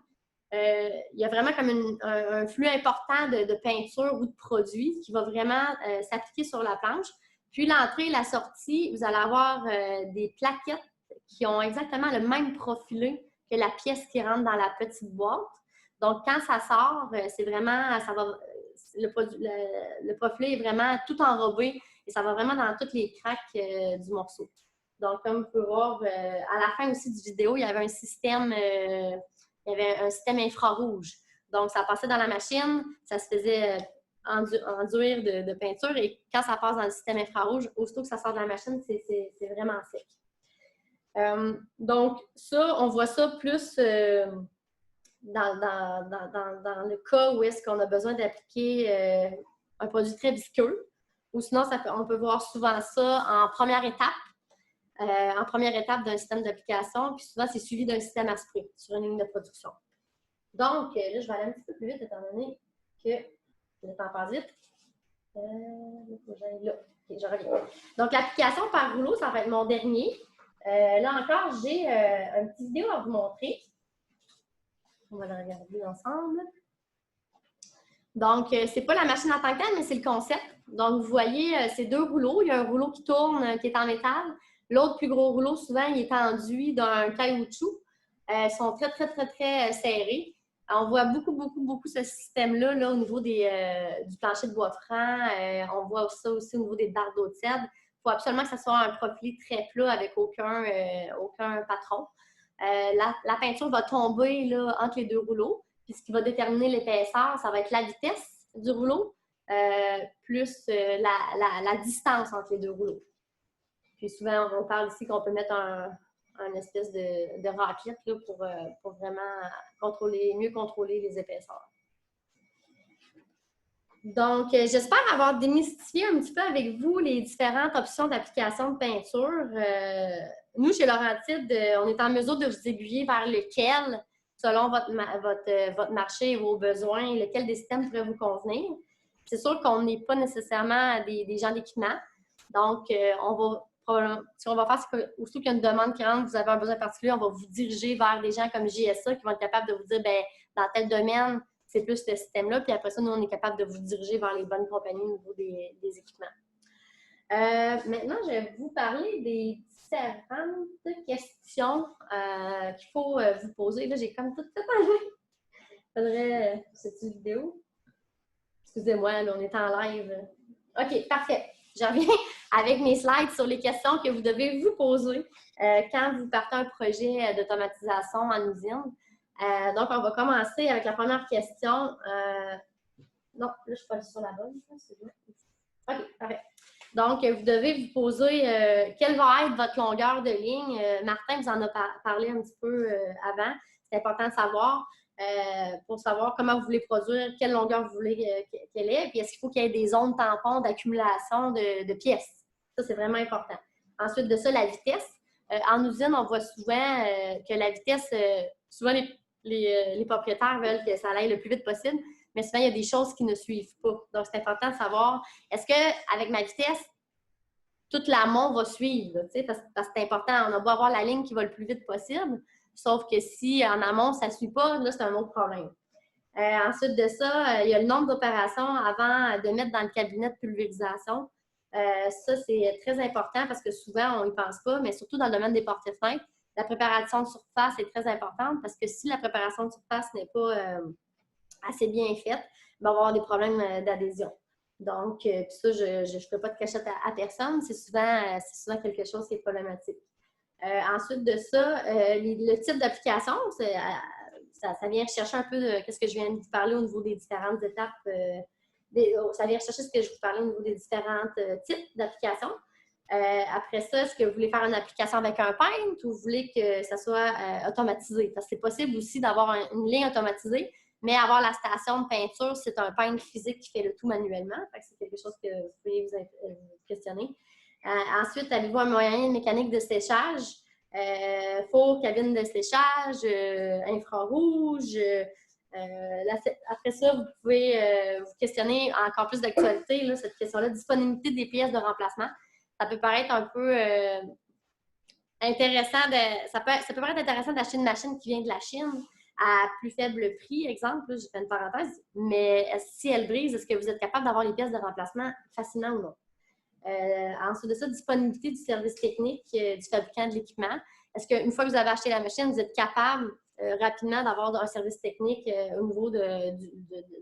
Il y a vraiment comme un flux important de peinture ou de produits qui va vraiment s'appliquer sur la planche. Puis l'entrée et la sortie, vous allez avoir des plaquettes qui ont exactement le même profilé que la pièce qui rentre dans la petite boîte. Donc, quand ça sort, c'est vraiment, le profilé est vraiment tout enrobé et ça va vraiment dans toutes les craques du morceau. Donc, comme vous pouvez voir, à la fin aussi du vidéo, il y avait un système infrarouge. Donc, ça passait dans la machine, ça se faisait enduire de peinture et quand ça passe dans le système infrarouge, aussitôt que ça sort de la machine, c'est vraiment sec. Donc, ça, on voit ça plus dans le cas où est-ce qu'on a besoin d'appliquer un produit très visqueux. Ou sinon, on peut voir souvent ça en première étape d'un système d'application, puis souvent, c'est suivi d'un système à spray sur une ligne de production. Donc, là, je vais aller un petit peu plus vite, étant donné que le temps passe vite. Là. Okay, je reviens. Donc, l'application par rouleau, ça va être mon dernier. Là encore, j'ai une petite vidéo à vous montrer. On va la regarder ensemble. Donc, ce n'est pas la machine en tant que telle, mais c'est le concept. Donc, vous voyez, c'est deux rouleaux. Il y a un rouleau qui tourne, qui est en métal. L'autre plus gros rouleau, souvent, il est enduit d'un caoutchouc. Ils sont très, très, très, très serrés. On voit beaucoup ce système-là là, au niveau du plancher de bois franc. On voit ça aussi au niveau des barres d'eau de cèdre. Il faut absolument que ce soit un profil très plat avec aucun patron. La peinture va tomber là, entre les deux rouleaux. Puis ce qui va déterminer l'épaisseur, ça va être la vitesse du rouleau plus la distance entre les deux rouleaux. Puis souvent, on parle ici qu'on peut mettre un espèce de raclette là, pour vraiment mieux contrôler les épaisseurs. Donc, j'espère avoir démystifié un petit peu avec vous les différentes options d'application de peinture. Nous, chez Laurentides, on est en mesure de vous aiguiller vers lequel, selon votre marché et vos besoins, lequel des systèmes pourrait vous convenir. C'est sûr qu'on n'est pas nécessairement des gens d'équipement. Donc, on va ce qu'on va faire, c'est qu'aussitôt qu'il y a une demande qui rentre, vous avez un besoin particulier, on va vous diriger vers des gens comme JSA qui vont être capables de vous dire, ben dans tel domaine, c'est plus ce système-là. Puis après ça, nous, on est capable de vous diriger vers les bonnes compagnies au niveau des équipements. Maintenant, je vais vous parler des différentes questions qu'il faut vous poser. Là, j'ai comme tout enlevé. Faudrait... C'est une vidéo? Excusez-moi, là, on est en live. OK, parfait. Je reviens avec mes slides sur les questions que vous devez vous poser quand vous partez un projet d'automatisation en usine. Donc, on va commencer avec la première question. Non, là, je ne suis pas sur la bonne. OK, parfait. Donc, vous devez vous poser quelle va être votre longueur de ligne. Martin vous en a parlé un petit peu avant. C'est important de savoir pour savoir comment vous voulez produire, quelle longueur vous voulez qu'elle ait, puis est-ce qu'il faut qu'il y ait des zones tampons d'accumulation de pièces. Ça, c'est vraiment important. Ensuite de ça, la vitesse. En usine, on voit souvent que la vitesse, souvent les propriétaires veulent que ça aille le plus vite possible, mais souvent, il y a des choses qui ne suivent pas. Donc, c'est important de savoir, est-ce qu'avec ma vitesse, tout l'amont va suivre? Là, parce que c'est important. On a beau avoir la ligne qui va le plus vite possible, sauf que si en amont, ça ne suit pas, là, c'est un autre problème. Ensuite de ça, il y a le nombre d'opérations avant de mettre dans le cabinet de pulvérisation. Ça, c'est très important parce que souvent, on n'y pense pas, mais surtout dans le domaine des porte-fenêtres, la préparation de surface est très importante parce que si la préparation de surface n'est pas assez bien faite, il va y avoir des problèmes d'adhésion. Donc, ça, je ne fais pas de cachette à personne. C'est souvent quelque chose qui est problématique. Ensuite de ça, le type d'application, ça vient chercher un peu de ce que je viens de vous parler au niveau des différentes étapes. Ça vient chercher ce que je vous parlais au niveau des différents types d'applications. Après ça, est-ce que vous voulez faire une application avec un paint ou vous voulez que ça soit automatisé? Parce que c'est possible aussi d'avoir une ligne automatisée, mais avoir la station de peinture, c'est un paint physique qui fait le tout manuellement. C'est quelque chose que vous pouvez vous questionner. Ensuite, avez-vous un moyen mécanique de séchage? Four, cabine de séchage, infrarouge. Après ça, vous pouvez vous questionner encore plus d'actualité, cette question-là, disponibilité des pièces de remplacement. Ça peut paraître un peu intéressant. Ça peut paraître intéressant d'acheter une machine qui vient de la Chine à plus faible prix, exemple. Là, j'ai fait une parenthèse. Mais si elle brise, est-ce que vous êtes capable d'avoir les pièces de remplacement facilement ou non? Ensuite de ça, disponibilité du service technique du fabricant de l'équipement. Est-ce qu'une fois que vous avez acheté la machine, vous êtes capable rapidement d'avoir un service technique au niveau de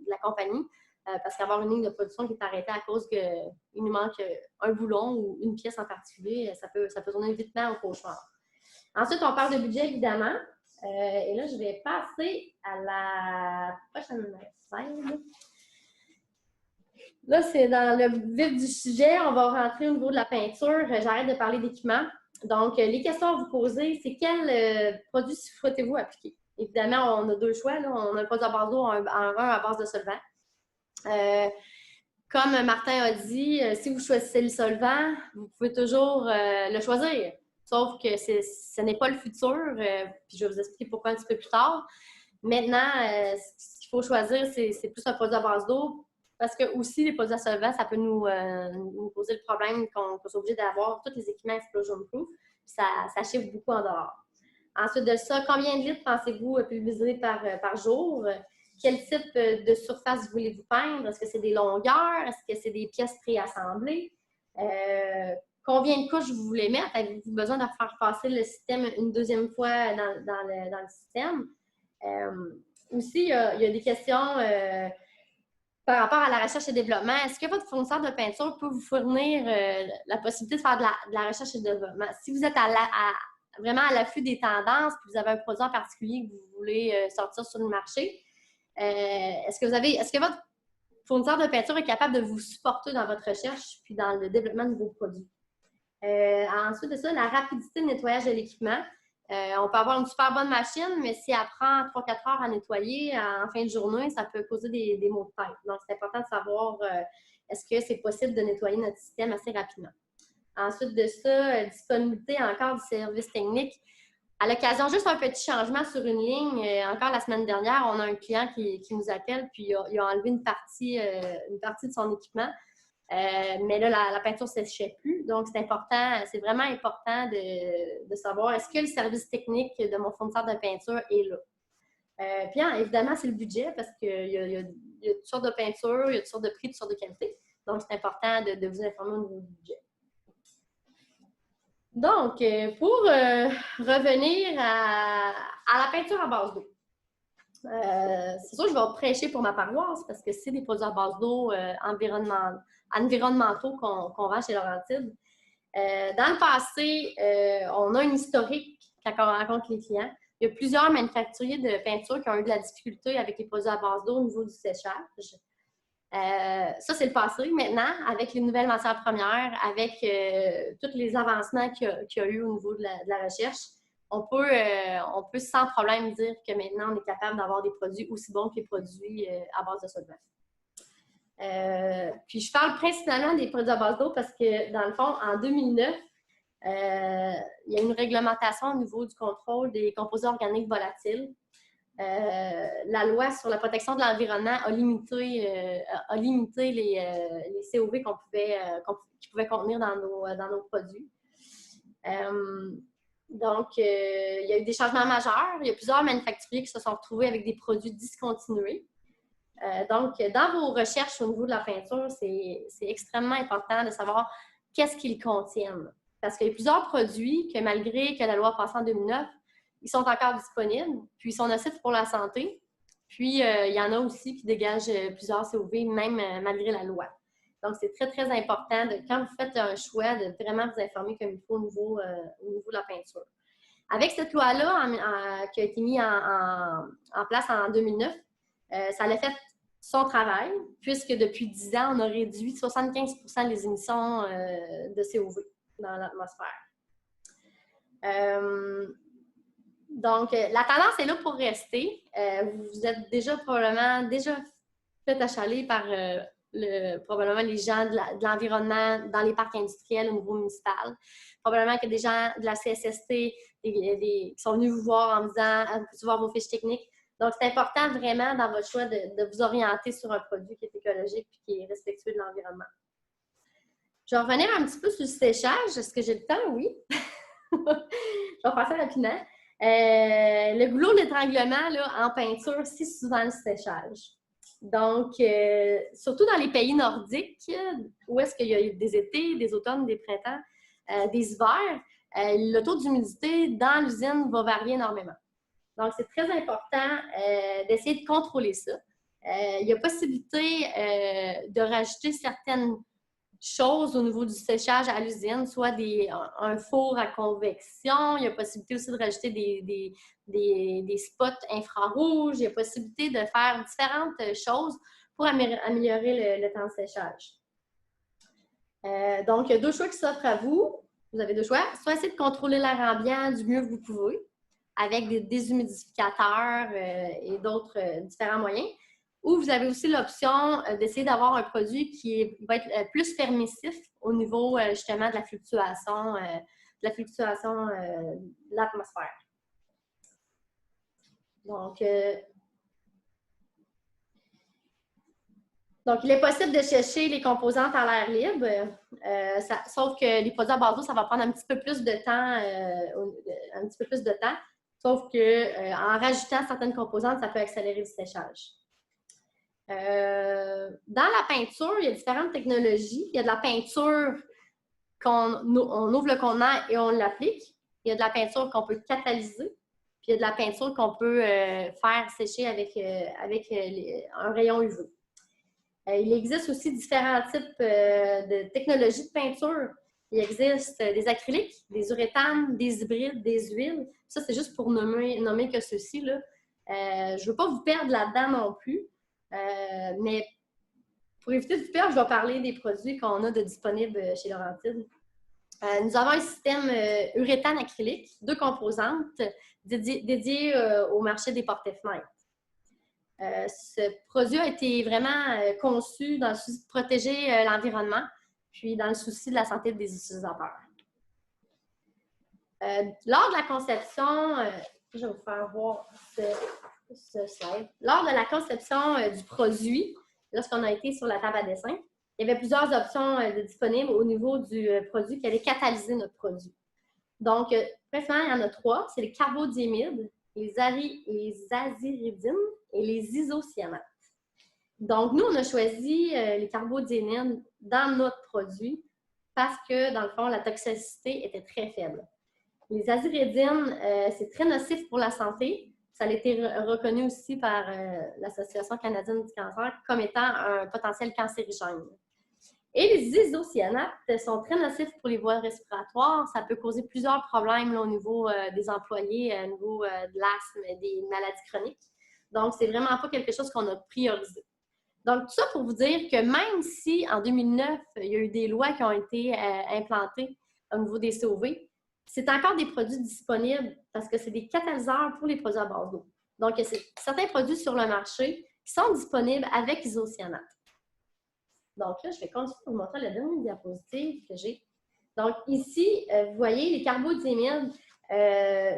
la compagnie? Parce qu'avoir une ligne de production qui est arrêtée à cause qu'il nous manque un boulon ou une pièce en particulier, ça peut tourner vitement au cauchemar. Ensuite, on parle de budget, évidemment. Et là, je vais passer à la prochaine slide. Là, c'est dans le vif du sujet. On va rentrer au niveau de la peinture. J'arrête de parler d'équipement. Donc, les questions à vous poser, c'est quel produit souhaitez-vous appliquer? Évidemment, on a deux choix. Là. On a un produit à base d'eau, un à base de solvant. Comme Martin a dit, si vous choisissez le solvant, vous pouvez toujours le choisir. Sauf que ce n'est pas le futur. Puis je vais vous expliquer pourquoi un petit peu plus tard. Maintenant, ce qu'il faut choisir, c'est plus un produit à base d'eau. Parce que aussi, les produits à solvant, ça peut nous poser le problème qu'on soit obligé d'avoir tous les équipements explosion-proof. Ça chiffre beaucoup en dehors. Ensuite de ça, combien de litres pensez-vous pulvériser par jour? Quel type de surface voulez-vous peindre? Est-ce que c'est des longueurs? Est-ce que c'est des pièces préassemblées? Combien de couches vous voulez mettre? Avez-vous besoin de faire passer le système une deuxième fois dans le système? Aussi, il y a des questions par rapport à la recherche et développement. Est-ce que votre fournisseur de peinture peut vous fournir la possibilité de faire de la recherche et développement? Si vous êtes vraiment à l'affût des tendances, puis vous avez un produit en particulier que vous voulez sortir sur le marché, est-ce que votre fournisseur de peinture est capable de vous supporter dans votre recherche puis dans le développement de vos produits? Ensuite de ça, la rapidité de nettoyage de l'équipement. On peut avoir une super bonne machine, mais si elle prend 3-4 heures à nettoyer en fin de journée, ça peut causer des maux de tête. Donc, c'est important de savoir est-ce que c'est possible de nettoyer notre système assez rapidement. Ensuite de ça, disponibilité encore du service technique. À l'occasion, juste un petit changement sur une ligne. Encore la semaine dernière, on a un client qui nous appelle, puis il a enlevé une partie de son équipement. Mais là, la peinture ne séchait plus. Donc, c'est important, c'est vraiment important de savoir est-ce que le service technique de mon fournisseur de peinture est là. Puis, évidemment, c'est le budget parce qu'il y a toutes sortes de peintures, il y a toutes sortes de prix, toutes sortes de qualités. Donc, c'est important de vous informer au niveau du budget. Donc, pour revenir à la peinture à base d'eau. C'est sûr, je vais prêcher pour ma paroisse parce que c'est des produits à base d'eau environnementaux qu'on vend chez Laurentides. Dans le passé, on a une historique quand on rencontre les clients. Il y a plusieurs manufacturiers de peinture qui ont eu de la difficulté avec les produits à base d'eau au niveau du séchage. Ça, c'est le passé. Maintenant, avec les nouvelles matières premières, avec tous les avancements qu'il y a eu au niveau de la recherche, on peut sans problème dire que maintenant, on est capable d'avoir des produits aussi bons que les produits à base de solvant. Puis, je parle principalement des produits à base d'eau parce que, dans le fond, en 2009, il y a une réglementation au niveau du contrôle des composés organiques volatiles. La loi sur la protection de l'environnement a limité les COV qu'ils pouvaient contenir dans nos produits. Donc, il y a eu des changements majeurs. Il y a plusieurs manufacturiers qui se sont retrouvés avec des produits discontinués. Donc, dans vos recherches au niveau de la peinture, c'est extrêmement important de savoir qu'est-ce qu'ils contiennent. Parce qu'il y a plusieurs produits que, malgré que la loi passe en 2009, ils sont encore disponibles, puis ils sont nocifs pour la santé. Puis, il y en a aussi qui dégagent plusieurs COV, même malgré la loi. Donc, c'est très, très important, quand vous faites un choix, de vraiment vous informer comme il faut au niveau de la peinture. Avec cette loi-là, qui a été mise en place en 2009, ça a fait son travail, puisque depuis 10 ans, on a réduit 75% les émissions de COV dans l'atmosphère. Donc, la tendance est là pour rester. Vous êtes probablement fait achaler par probablement les gens de l'environnement dans les parcs industriels au niveau municipal. Probablement qu'il y a des gens de la CSST qui sont venus vous voir en disant « Peux-tu voir vos fiches techniques? » Donc, c'est important vraiment dans votre choix de vous orienter sur un produit qui est écologique et qui est respectueux de l'environnement. Je vais revenir un petit peu sur le séchage. Est-ce que j'ai le temps? Oui. Je vais passer rapidement. Le goulot d'étranglement en peinture, c'est souvent le séchage. Donc, surtout dans les pays nordiques, où est-ce qu'il y a des étés, des automnes, des printemps, des hivers, le taux d'humidité dans l'usine va varier énormément. Donc, c'est très important d'essayer de contrôler ça. Il y a possibilité de rajouter certaines choses au niveau du séchage à l'usine, soit un four à convection, il y a possibilité aussi de rajouter des spots infrarouges, il y a possibilité de faire différentes choses pour améliorer le temps de séchage. Donc, il y a deux choix qui s'offrent à vous. Vous avez deux choix. Soit essayer de contrôler l'air ambiant du mieux que vous pouvez, avec des déshumidificateurs et d'autres différents moyens. Ou vous avez aussi l'option d'essayer d'avoir un produit qui va être plus permissif au niveau justement de la fluctuation de l'atmosphère. Donc, il est possible de sécher les composantes à l'air libre, sauf que les produits à base d'eau, ça va prendre un petit peu plus de temps, sauf qu'en rajoutant certaines composantes, ça peut accélérer le séchage. Dans la peinture, il y a différentes technologies. Il y a de la peinture on ouvre le contenant et on l'applique. Il y a de la peinture qu'on peut catalyser. Puis il y a de la peinture qu'on peut faire sécher avec un rayon UV. Il existe aussi différents types de technologies de peinture. Il existe des acryliques, des uréthanes, des hybrides, des huiles. Ça, c'est juste pour nommer que ceux-ci, là. Je ne veux pas vous perdre là-dedans non plus. Mais pour éviter de vous perdre, je vais parler des produits qu'on a de disponibles chez Laurentides. Nous avons un système uréthane acrylique, 2 composantes, dédié au marché des porte-fenêtres. Ce produit a été vraiment conçu dans le souci de protéger l'environnement, puis dans le souci de la santé des utilisateurs. Lors de la conception, je vais vous faire voir ce slide. Lors de la conception du produit, lorsqu'on a été sur la table à dessin, il y avait plusieurs options disponibles au niveau du produit qui allait catalyser notre produit. Donc, principalement, il y en a 3. C'est les carbodiémides, les aziridines et les isocyanates. Donc, nous, on a choisi les carbodiémides dans notre produit parce que, dans le fond, la toxicité était très faible. Les aziridines, c'est très nocif pour la santé. Ça a été reconnu aussi par l'Association canadienne du cancer comme étant un potentiel cancérigène. Et les isocyanates sont très nocifs pour les voies respiratoires. Ça peut causer plusieurs problèmes là, au niveau des employés, au niveau de l'asthme, des maladies chroniques. Donc, c'est vraiment pas quelque chose qu'on a priorisé. Donc, tout ça pour vous dire que même si en 2009, il y a eu des lois qui ont été implantées au niveau des COV, c'est encore des produits disponibles parce que c'est des catalyseurs pour les produits à base d'eau. Donc, il y a certains produits sur le marché qui sont disponibles avec isocyanate. Donc là, je vais continuer pour vous montrer la dernière diapositive que j'ai. Donc ici, vous voyez les carbodiémides.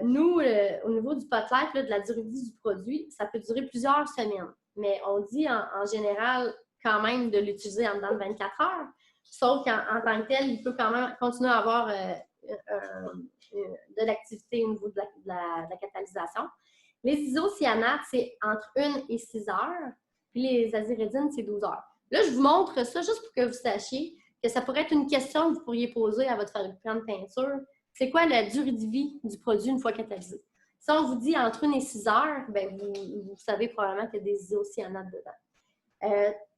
Nous, au niveau du pot life, de la durée de vie du produit, ça peut durer plusieurs semaines. Mais on dit en général quand même de l'utiliser en dedans de 24 heures. Sauf qu'en tant que tel, il peut quand même continuer à avoir de l'activité au niveau de la catalysation. Les isocyanates, c'est entre 1 et 6 heures. Puis les aziridines, c'est 12 heures. Là, je vous montre ça juste pour que vous sachiez que ça pourrait être une question que vous pourriez poser à votre fabricant de peinture. C'est quoi la durée de vie du produit une fois catalysé? Si on vous dit entre 1 et 6 heures, bien, vous savez probablement qu'il y a des isocyanates dedans.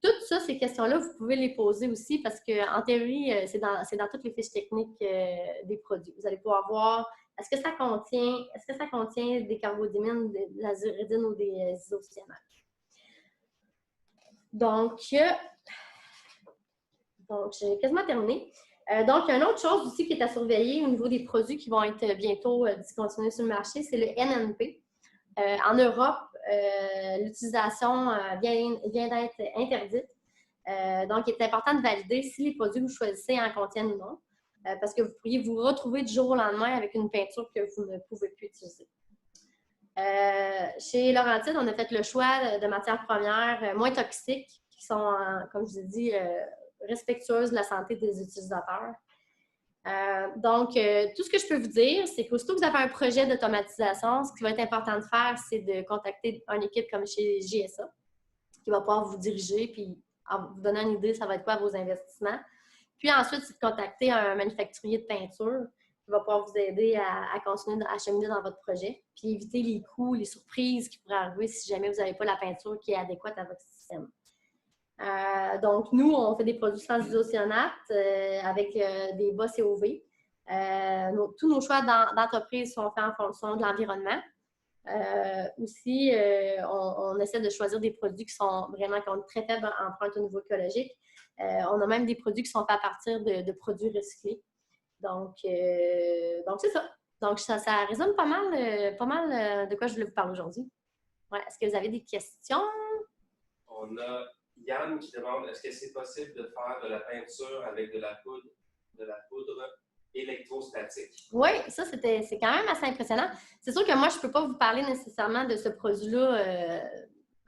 Toutes ça, ces questions-là, vous pouvez les poser aussi parce qu'en théorie, c'est dans toutes les fiches techniques des produits. Vous allez pouvoir voir est-ce que ça contient des carbodiémines, de l'aziridine ou des isocyanates. Donc, j'ai quasiment terminé. Donc, il y a une autre chose aussi qui est à surveiller au niveau des produits qui vont être bientôt discontinués sur le marché, c'est le NNP. En Europe, l'utilisation vient d'être interdite. Donc, il est important de valider si les produits que vous choisissez en contiennent ou non, parce que vous pourriez vous retrouver du jour au lendemain avec une peinture que vous ne pouvez plus utiliser. Chez Laurentide, on a fait le choix de matières premières moins toxiques qui sont, comme je vous ai dit, respectueuses de la santé des utilisateurs. Donc, tout ce que je peux vous dire, c'est qu'aussitôt que vous avez un projet d'automatisation, ce qui va être important de faire, c'est de contacter une équipe comme chez JSA qui va pouvoir vous diriger puis vous donner une idée, ça va être quoi vos investissements. Puis ensuite, c'est de contacter un manufacturier de peinture qui va pouvoir vous aider à continuer à cheminer dans votre projet, puis éviter les coûts, les surprises qui pourraient arriver si jamais vous n'avez pas la peinture qui est adéquate à votre système. Donc, nous, on fait des produits sans isocyanate avec des bas COV. Tous nos choix d'entreprise sont faits en fonction de l'environnement. Aussi, on essaie de choisir des produits qui ont une très faible empreinte au niveau écologique. On a même des produits qui sont faits à partir de produits recyclés. Donc c'est ça. Donc, ça résume pas mal de quoi je voulais vous parler aujourd'hui. Ouais. Est-ce que vous avez des questions? On a Yann qui demande est-ce que c'est possible de faire de la peinture avec de la poudre électrostatique? Oui, ça, c'est quand même assez impressionnant. C'est sûr que moi, je ne peux pas vous parler nécessairement de ce produit-là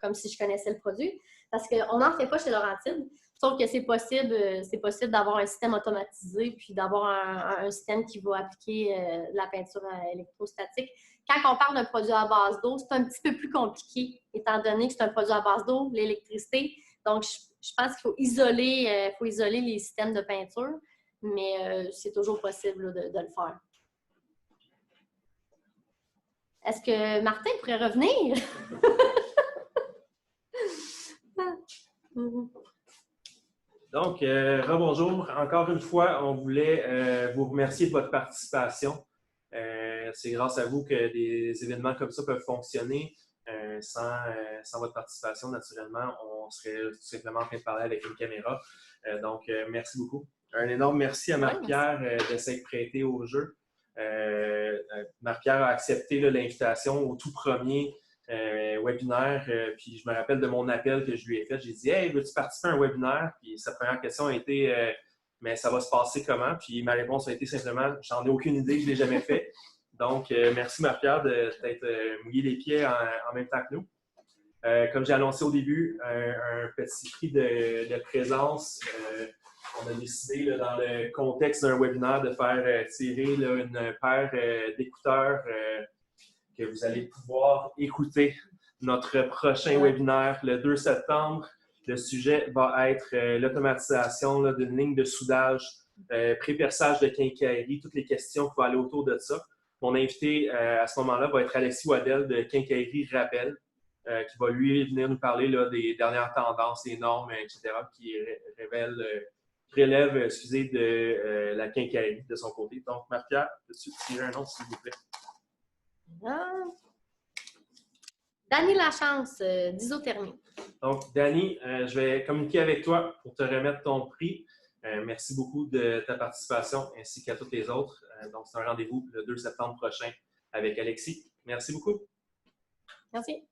comme si je connaissais le produit, parce qu'on n'en fait pas chez Laurentide. Sauf que c'est possible d'avoir un système automatisé puis d'avoir un système qui va appliquer de la peinture électrostatique. Quand on parle d'un produit à base d'eau, c'est un petit peu plus compliqué, étant donné que c'est un produit à base d'eau, l'électricité. Donc, je pense qu'il faut isoler les systèmes de peinture, mais c'est toujours possible de le faire. Est-ce que Martin pourrait revenir? Donc, rebonjour. Encore une fois, on voulait vous remercier de votre participation. C'est grâce à vous que des événements comme ça peuvent fonctionner. Sans votre participation, naturellement, on serait tout simplement en train de parler avec une caméra. Donc, merci beaucoup. Un énorme merci à Marie-Pierre de s'être prêtée au jeu. Marie-Pierre a accepté l'invitation au tout premier webinaire. Puis je me rappelle de mon appel que je lui ai fait. J'ai dit « Hey, veux-tu participer à un webinaire? » Puis sa première question a été « Mais ça va se passer comment? » Puis ma réponse a été simplement « J'en ai aucune idée, je ne l'ai jamais fait. » Donc, merci Marie-Pierre de t'être mouillé les pieds en même temps que nous. Comme j'ai annoncé au début, un petit prix de présence. On a décidé, là, dans le contexte d'un webinaire, de faire tirer là, une paire d'écouteurs que vous allez pouvoir écouter notre prochain webinaire le 2 septembre. Le sujet va être l'automatisation d'une ligne de soudage, pré-perçage de quincaillerie, toutes les questions qui vont aller autour de ça. Mon invité à ce moment-là va être Alexis Waddell de Quincaillerie Rabel, qui va lui venir nous parler là, des dernières tendances, des normes, etc., qui relève de la quincaillerie de son côté. Donc, Marc-Pierre, peux-tu tirer un nom, s'il vous plaît? Dany Lachance, d'isothermie. Donc, Dany, je vais communiquer avec toi pour te remettre ton prix. Merci beaucoup de ta participation ainsi qu'à toutes les autres. Donc, c'est un rendez-vous le 2 septembre prochain avec Alexis. Merci beaucoup. Merci.